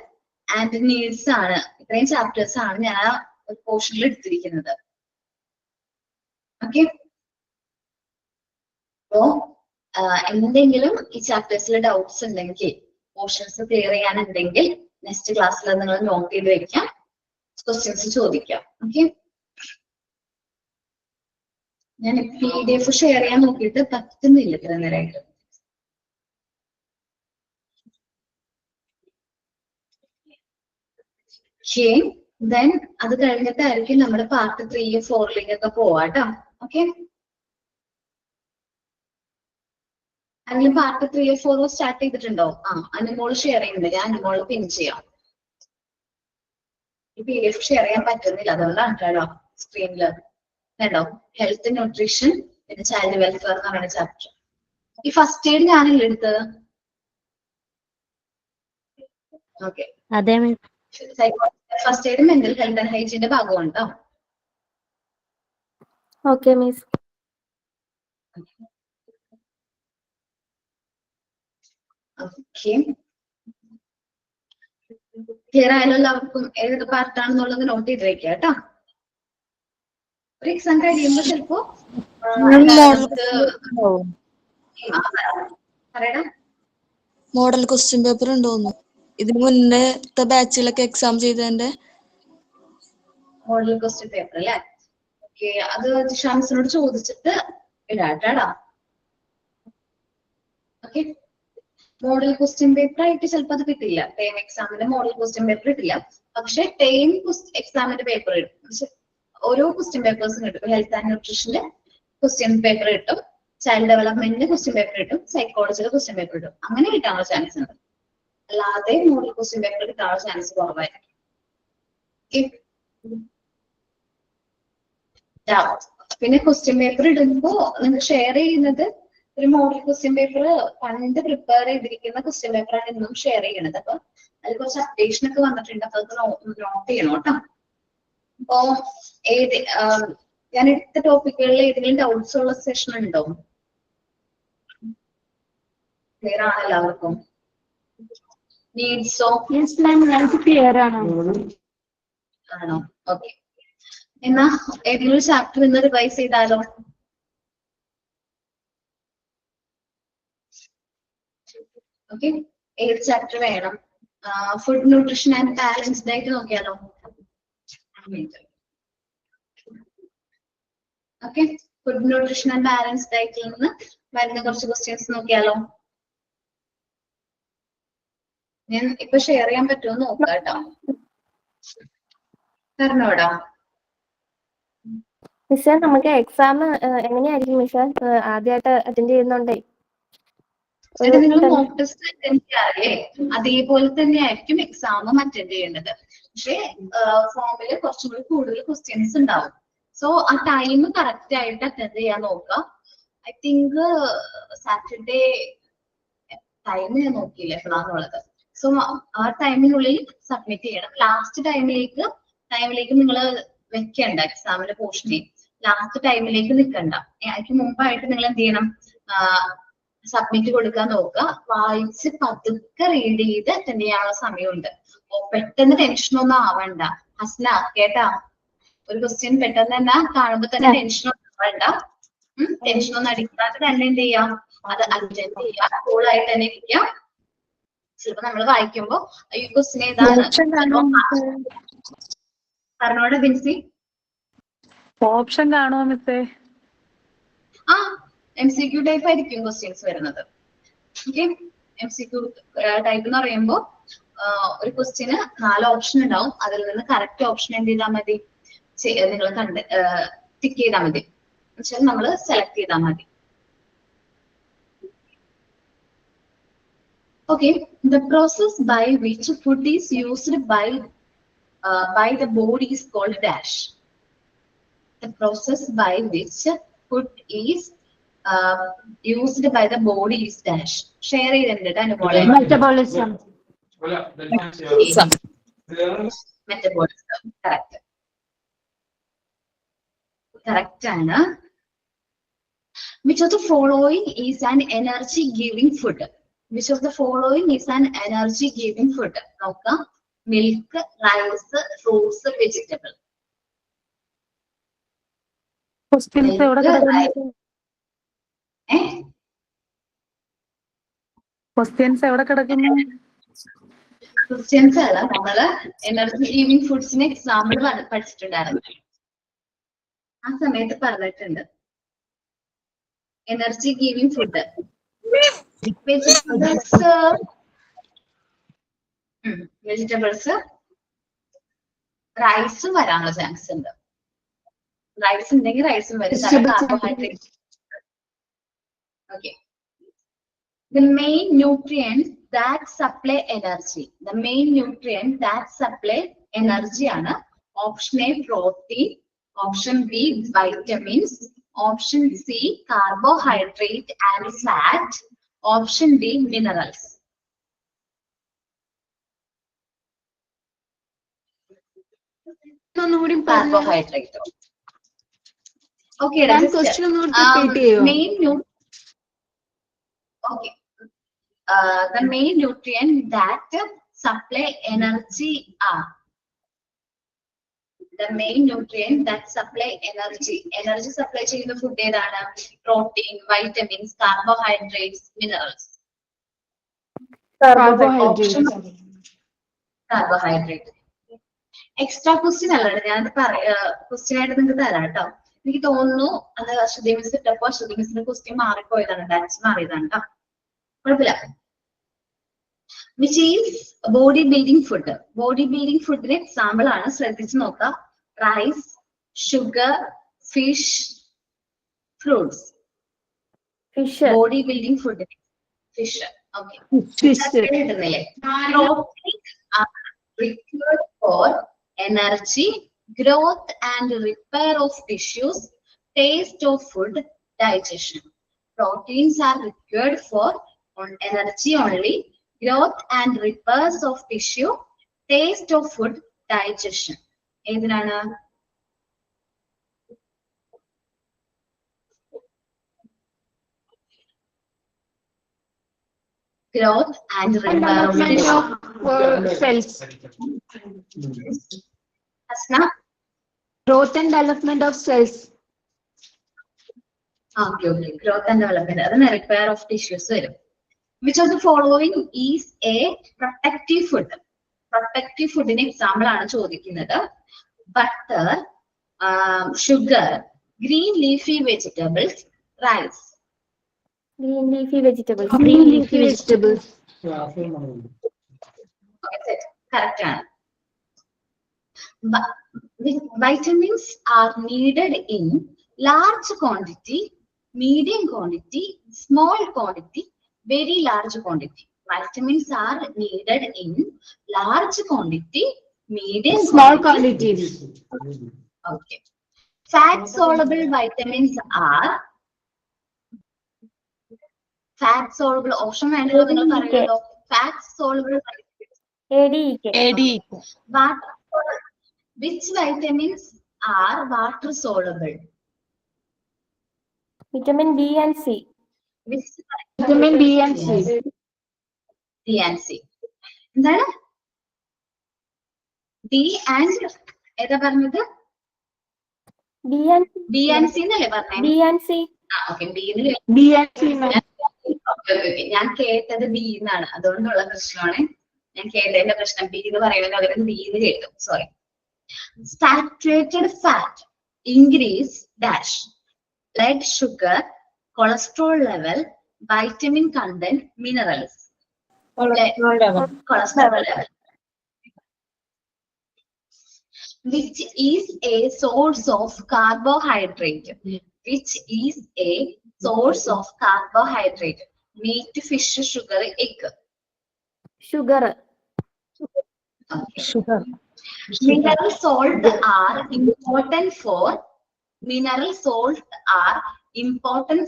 Speaker 1: and needs ആണ്. ഇത്രയും ചാപ്റ്റേഴ്സ് ആണ് ഞാൻ ആ ഒരു പോർഷനിൽ എടുത്തിരിക്കുന്നത്. ഓക്കെ അപ്പോ എന്തെങ്കിലും ഈ ചാപ്റ്റേഴ്സിൽ ഡൗട്ട്സ് ഉണ്ടെങ്കിൽ, പോർഷൻസ് ക്ലിയർ ചെയ്യാനുണ്ടെങ്കിൽ നെക്സ്റ്റ് ക്ലാസ്സിൽ നിങ്ങൾ നോട്ട് ചെയ്ത് വെക്കാം. ക്വസ്റ്റ്യൻസ് ചോദിക്കാം. ഓക്കെ ഞാൻ PDF ഷെയർ ചെയ്യാൻ നോക്കിയിട്ട് പറ്റുന്നില്ല ഇത്ര നേരമായിട്ട്. ദെൻ അത് കഴിഞ്ഞിട്ടായിരിക്കും നമ്മുടെ പാർട്ട് 3 4 പോവാട്ടോ. ഓക്കെ അതിൽ പാർട്ട് 3 4 സ്റ്റാർട്ട് ചെയ്തിട്ടുണ്ടോ? അനുമോള് ഷെയർ ചെയ്യുന്നുണ്ട്. ഞാൻ അനുമോള് പിൻ ചെയ്യാം. ഈ PDF ഷെയർ ചെയ്യാൻ പറ്റുന്നില്ല, അതുകൊണ്ടാണ് കേട്ടോ സ്ക്രീനിൽ കേട്ടോ. ഹെൽത്ത്, ന്യൂട്രീഷൻ, പിന്നെ ചൈൽഡ് വെൽഫെയർ എന്ന് പറയുന്ന ചാപ്റ്റർ. ഈ ഫസ്റ്റ് എയ്ഡ് ഞാനല്ലേ എടുത്തത്? Okay first aid mental health and ഹൈജീന്റെ ഭാഗമാണ് കേട്ടോ.
Speaker 10: Okay miss.
Speaker 1: ഓക്കെ ക്ലിയർ ആയാലും എല്ലാവർക്കും ഏതൊക്കെ പാർട്ടാണെന്നുള്ളത് നോട്ട് ചെയ്ത് വെക്കുക കേട്ടോ. ഒരു എക്സാം കഴിയുമ്പോ ചിലപ്പോ
Speaker 11: മോഡൽ ക്വസ്റ്റ്യൻ പേപ്പർ ഉണ്ടോന്നു ഇതിന് മുന്നത്തെ ബാച്ചിലൊക്കെ എക്സാം ചെയ്തതിന്റെ
Speaker 1: മോഡൽ ക്വസ്റ്റ്യൻ പേപ്പർ അല്ലേ? ഓക്കെ, അത് ജിഷാൻസിനോട് ചോദിച്ചിട്ട് ഇടാട്ടാടാ. ഓക്കെ, മോഡൽ ക്വസ്റ്റ്യൻ പേപ്പർ ആയിട്ട് ചിലപ്പോൾ അത് കിട്ടില്ല. ടേം എക്സാമിന്റെ മോഡൽ ക്വസ്റ്റ്യൻ പേപ്പർ കിട്ടില്ല, പക്ഷെ ടേം എക്സാമിന്റെ പേപ്പർ കിട്ടും. പക്ഷെ ഓരോ ക്വസ്റ്റ്യൻ പേപ്പേഴ്സും കിട്ടും. ഹെൽത്ത് ആൻഡ് ന്യൂട്രീഷന്റെ ക്വസ്റ്റ്യൻ പേപ്പർ കിട്ടും, ചൈൽഡ് ഡെവലപ്മെന്റിന്റെ ക്വസ്റ്റ്യൻ പേപ്പർ കിട്ടും, സൈക്കോളജിയുടെ ക്വസ്റ്റ്യൻ പേപ്പർ കിട്ടും. അങ്ങനെ കിട്ടാനുള്ള ചാൻസ് ഉണ്ട്. അല്ലാതെ മോഡൽ ക്വസ്റ്റ്യൻ പേപ്പർ കിട്ടാനുള്ള ചാൻസ് കുറവായിരിക്കും. പിന്നെ ക്വസ്റ്റ്യൻ പേപ്പർ ഇടുമ്പോ നിങ്ങൾ ഷെയർ ചെയ്യുന്നത് ഒരു മോഡൽ ക്വസ്റ്റ്യൻ പേപ്പർ പണ്ട് പ്രിപ്പയർ ചെയ്തിരിക്കുന്ന ക്വസ്റ്റ്യൻ പേപ്പറാണ് ഇന്നും ഷെയർ ചെയ്യണത്. അപ്പൊ അതിൽ കുറച്ച് അപ്ഡേഷൻ ഒക്കെ വന്നിട്ടുണ്ട്. അപ്പൊ അത് നോട്ട് ചെയ്യണം കേട്ടോ. അപ്പോ ഞാൻ എടുത്ത ടോപ്പിക്കുകളിൽ ഏതെങ്കിലും ഡൗട്ട്സ് ഉള്ള സെഷൻ ഉണ്ടോ? ക്ലിയർ ആണ് എല്ലാവർക്കും? നീഡ്സോ?
Speaker 2: ക്ലിയർ ആണോ?
Speaker 1: ആണോ? ഓക്കെ, എന്നാ ഏതെങ്കിലും ചാപ്റ്റർ ഇന്ന് റിവൈസ് ചെയ്താലോ? ഓക്കെ, ഏത് ചാപ്റ്റർ വേണം? Food nutrition and balance diet നോക്കിയാലോ? Okay, food nutrition and balance ഡയറ്റിൽ നിന്ന് വരുന്ന കുറച്ച് ക്വസ്റ്റ്യൻസ് നോക്കിയാലോ? ഞാൻ ഇപ്പൊ ഷെയർ ചെയ്യാൻ പറ്റുമോ നോക്കാം കേട്ടോ. പറഞ്ഞോടാ.
Speaker 10: മിസ്സേ, നമുക്ക് എക്സാം എങ്ങനെയായിരിക്കും മിസ്സേ? ആദ്യമായിട്ട് അറ്റൻഡ് ചെയ്യുന്നുണ്ടേ.
Speaker 1: നിങ്ങൾ മോക്ക് ടെസ്റ്റ് അറ്റൻഡ് ചെയ്യാറില്ലേ? അതേപോലെ തന്നെ ആയിരിക്കും എക്സാമും അറ്റൻഡ് ചെയ്യേണ്ടത്. പക്ഷെ ഫോമില് കുറച്ചും കൂടി കൂടുതൽ ക്വസ്റ്റ്യൻസ് ഉണ്ടാവും. സോ ആ ടൈം കറക്റ്റ് ആയിട്ട് അറ്റൻഡ് ചെയ്യാൻ നോക്കുക. ഐ തിങ്ക് സാറ്റർഡേ ടൈം ഞാൻ നോക്കിയില്ല എപ്പോഴാന്നുള്ളത്. സോ ആ ടൈമിനുള്ളിൽ സബ്മിറ്റ് ചെയ്യണം. ലാസ്റ്റ് ടൈമിലേക്ക് നിങ്ങൾ വെക്കണ്ട എക്സാമിന്റെ പോർഷനെ. ലാസ്റ്റ് ടൈമിലേക്ക് നിൽക്കണ്ട. അതിന് മുമ്പായിട്ട് നിങ്ങൾ എന്ത് ചെയ്യണം? സബ്മിറ്റ് കൊടുക്കാൻ നോക്കുക. വായിച്ച് പതുക്കെ റീഡ് ചെയ്ത് അറ്റൻഡ് ചെയ്യാനുള്ള സമയമുണ്ട്. പെട്ടെന്ന് ടെൻഷനൊന്നും ആവണ്ട. ഹസ്ന കേട്ടാ, ഒരു ക്വസ്റ്റ്യൻ പെട്ടെന്ന് തന്നെ കാണുമ്പോ തന്നെ ടെൻഷനൊന്നും ആവണ്ട. ടെൻഷനൊന്നും അടിക്കാതെ തന്നെ എന്ത് ചെയ്യാം? അത് അറ്റൻഡ് ചെയ്യാം. കൂളായിട്ട് തന്നെ ഇരിക്കാം. ചിലപ്പോ നമ്മൾ വായിക്കുമ്പോ ഈ ക്വസ്റ്റ്യൻ ഏതാണ് പറഞ്ഞോടെ ബിൻസി?
Speaker 6: ഓപ്ഷൻ കാണുമോ മിസ്സേ?
Speaker 1: ആ, MCQ ടൈപ്പ് ആയിരിക്കും ക്വസ്റ്റ്യൻസ് വരുന്നത്. ഓക്കെ, MCQ ടൈപ്പ് എന്ന് പറയുമ്പോൾ ഒരു ക്വസ്റ്റ്യന് 4 ഓപ്ഷൻ ഉണ്ടാവും. അതിൽ നിന്ന് കറക്റ്റ് ഓപ്ഷൻ എന്ത് ചെയ്താൽ മതി? നിങ്ങൾ ടിക്ക് ചെയ്താൽ മതി. എന്നുവെച്ചാൽ നമ്മൾ സെലക്ട് ചെയ്താൽ മതി. Okay, the process by which food is used by the body is called dash. The process by which food is used by the body is dash. Share ചെയ്തിട്ടുണ്ട് അനുപോലെ.
Speaker 2: മെറ്റബോളിസം.
Speaker 1: Metabolism correct. കറക്റ്റ് ആണ്. Which of the following is an energy giving food? Which of the following is an energy giving food? നോക്കാം. Milk, rice, fruits, vegetable.
Speaker 6: Questions എവിടെ കിടക്കുന്നു? Questions എവിടെ കിടക്കുന്നു?
Speaker 1: Questions അല്ല, നമ്മള് energy giving ഫുഡ്സിന് example പഠിച്ചിട്ടുണ്ടായിരുന്നു. ആ സമയത്ത് പറഞ്ഞിട്ടുണ്ട് എനർജി ഗീവിംഗ് ഫുഡ്. വെജിറ്റബിൾസ്, റൈസും വരാനുള്ള ചാൻസ് ഉണ്ട്. റൈസ് ഉണ്ടെങ്കിൽ റൈസും വരും. Carbohydrate. Okay, the main nutrient that supply energy. The main nutrient that supply energy ആണ്. Option A protein, option B vitamins, option C carbohydrate and fat, option D minerals. Carbohydrate. Okay, main okay. The main nutrient that supply energy are. The main nutrient that supply energy. Energy supply ചെയ്യുന്ന food ഏതാണ്? Protein, vitamins, carbohydrates, minerals. Carbohydrate. Extra question അല്ല, ഞാൻ question ആയിട്ട് നിങ്ങൾക്ക് തരാം കേട്ടോ. എനിക്ക് തോന്നുന്നു അത് അശ്വതി മിസ് ഇട്ടപ്പോ അശ്വതി മിസ്സിന്റെ ക്വസ്റ്റ്യൻ മാറിപ്പോയതാണ്, ഡാൻസ് മാറിയതാണ് കേട്ടോ, കുഴപ്പമില്ല. Which is body building food. Body building ഫുഡിന് എക്സാമ്പിൾ ആണ്, ശ്രദ്ധിച്ചു നോക്കാം. Rice, sugar, fish, fruits.
Speaker 10: Fish.
Speaker 1: Body building ഫുഡിന് ഫിഷ്. ഓക്കെ, കിട്ടുന്നില്ലേ? Required for energy, growth and repair of tissues, taste of food, digestion. Proteins are required for energy only, growth and repairs of tissue, taste of food, digestion. ഏതിനാണ്? Growth and repair of
Speaker 2: cells.
Speaker 1: Asna?
Speaker 2: Growth and development of cells.
Speaker 1: Okay. Growth and development. That's repair of tissues. Which of the following is a protective food? Protective food in example ആണ് ചോദിക്കുന്നത്. Butter, sugar, green leafy vegetables, rice.
Speaker 10: Green leafy vegetables.
Speaker 2: Green leafy vegetables.
Speaker 1: Okay, correct ആണ്. Vitamins are needed in large quantity, medium quantity, small quantity, very large quantity. Vitamins are needed in large quantity, medium
Speaker 2: Small quantities.
Speaker 1: Okay. Fat soluble vitamins are fat soluble option വേണ്ടല്ലോ നിങ്ങൾ പറയുമല്ലോ. Fat soluble vitamins.
Speaker 10: ADEK.
Speaker 1: Which vitamins are water soluble?
Speaker 10: Vitamin B and C.
Speaker 1: Which
Speaker 2: Vitamin B and C.
Speaker 1: D and C. എന്താണ്? D and ഏതാ പറഞ്ഞത്?
Speaker 10: B and C.
Speaker 1: B and C എന്നല്ലേ പറഞ്ഞേ?
Speaker 10: B and C.
Speaker 1: Okay,
Speaker 2: B and C.
Speaker 1: ഞാൻ കേട്ടത് B എന്നാണ്, അതുകൊണ്ടുള്ള പ്രശ്നമാണ്. ഞാൻ കേട്ടതിന്റെ പ്രശ്നം ബി എന്ന് പറയുന്നത് അവര് ബി എന്ന് കേട്ടു, sorry. Saturated fat increase dash, blood sugar, cholesterol level, vitamin content, minerals. Cholesterol level. Which is a source of carbohydrate? Which is a source of carbohydrate? Meat, fish, sugar, egg.
Speaker 10: Sugar.
Speaker 1: Okay. Mineral salt are important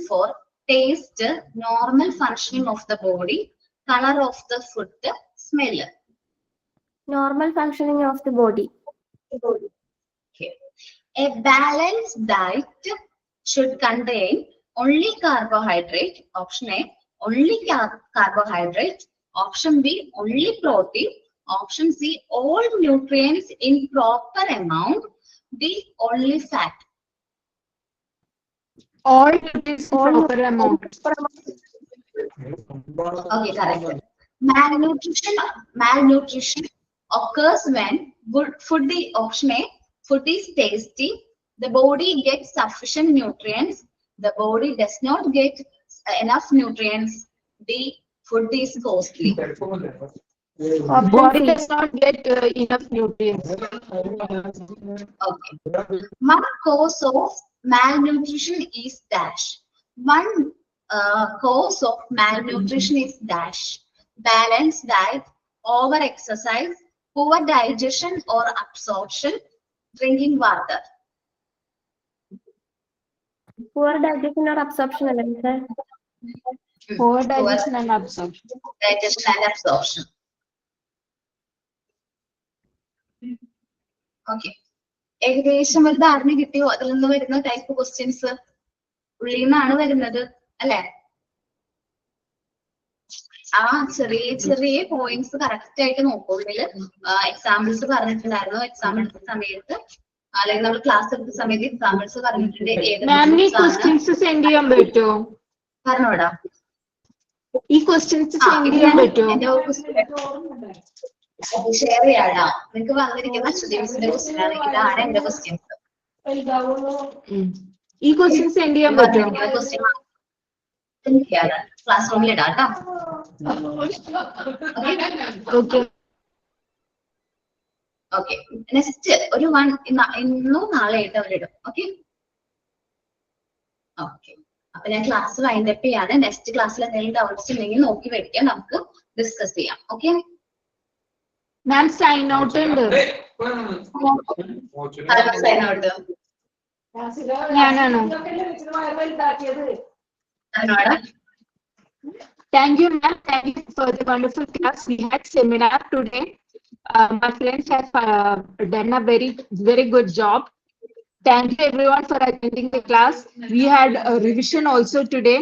Speaker 1: for taste, normal functioning of the body, color of the food, smell.
Speaker 10: Normal functioning of the body.
Speaker 1: Okay. A balanced diet should contain only carbohydrate. Option A, only carbohydrate. Option B, only protein. Option C, all nutrients in proper amount. D, only fat.
Speaker 2: All nutrients in proper amount.
Speaker 1: Okay, correct. Malnutrition occurs when food is, option A, food is tasty, the body gets sufficient nutrients, the body does not get enough nutrients. D, food is costly.
Speaker 2: Body does not get enough nutrients.
Speaker 1: Okay. One cause of malnutrition is dash. One cause of malnutrition is dash. Balanced diet, over exercise, poor digestion or absorption, drinking water.
Speaker 10: Poor digestion or absorption, sir.
Speaker 2: Poor digestion and absorption.
Speaker 1: Digestion and absorption. Okay. ഏകദേശം ഒരു ധാരണ കിട്ടിയോ? അതിൽ നിന്ന് വരുന്ന type questions ഉള്ളിൽ നിന്നാണ് വരുന്നത് അല്ലെ? ആ ചെറിയ പോയിന്റ്സ് കറക്റ്റ് ആയിട്ട് നോക്കുള്ളില് എക്സാമ്പിൾസ് പറഞ്ഞിട്ടുണ്ടായിരുന്നു. എക്സാം എടുത്ത സമയത്ത് അല്ലെങ്കിൽ നമ്മൾ ക്ലാസ് എടുത്ത സമയത്ത് എക്സാമ്പിൾസ് പറഞ്ഞിട്ടുണ്ട്. പറഞ്ഞോടാ,
Speaker 2: ഈ ക്വസ്റ്റ്യൻസ് സെൻഡ് ചെയ്യാൻ പറ്റുമോ?
Speaker 1: ഷെയർ ചെയ്യാടാ. നിങ്ങൾക്ക് വന്നിരിക്കുന്ന അശ്വതി മിസ്സിന്റെ ക്വസ്റ്റ്യൻ ആണ്. ഇതാണ് എന്റെ ക്വസ്റ്റ്യൻസ്.
Speaker 2: ഈ ക്വസ്റ്റ്യൻ സെൻഡ് ചെയ്യാൻ പറ്റുമോ?
Speaker 1: ക്ലാസ് റൂമിൽ ഇടാം കേട്ടോ. ഓക്കെ, നെക്സ്റ്റ് ഒരു ഇന്നോ നാളെ ആയിട്ട് അവരിടും. ഓക്കെ ഓക്കെ, അപ്പൊ ഞാൻ ക്ലാസ് വൈൻഡ് അപ്പ് ചെയ്യാണ്. നെക്സ്റ്റ് ക്ലാസ്സിൽ എന്തെങ്കിലും ഡൗട്ട്സ് ഉണ്ടെങ്കിൽ നോക്കി വെക്കാം, നമുക്ക് ഡിസ്കസ് ചെയ്യാം. ഓക്കെ
Speaker 2: മാം, സൈൻ ഔട്ട് ഉണ്ട്.
Speaker 1: സൈൻ ഔട്ട്
Speaker 2: ഞാനാണോ? Thank you, ma'am. Thank you for the wonderful class. We had seminar today. My friends have done a very good job. Thank you everyone for attending the class. We had a revision also today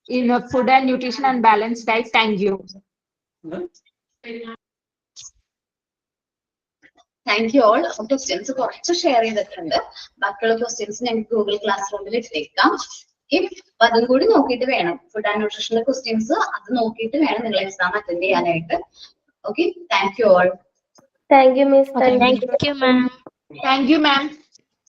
Speaker 2: in food and nutrition and balanced diet. Thank you.
Speaker 1: Thank you all. Questions കുറച്ച് share ചെയ്തിട്ടുണ്ട്. ബാക്കിയുള്ള questions ഞങ്ങൾക്ക് Google class റൂമിൽ ഇട്ടേക്കാം. അതും കൂടി നോക്കിയിട്ട് വേണം, ഫുഡ് ആൻഡ് ന്യൂട്രീഷണൽ ക്വസ്റ്റ്യൻസ് അത് നോക്കിയിട്ട് വേണം നിങ്ങൾ എക്സാം അറ്റൻഡ് ചെയ്യാനായിട്ട്. Okay, thank you all.
Speaker 10: Thank you, Miss.
Speaker 9: Thank you, ma'am.
Speaker 2: Thank you, ma'am.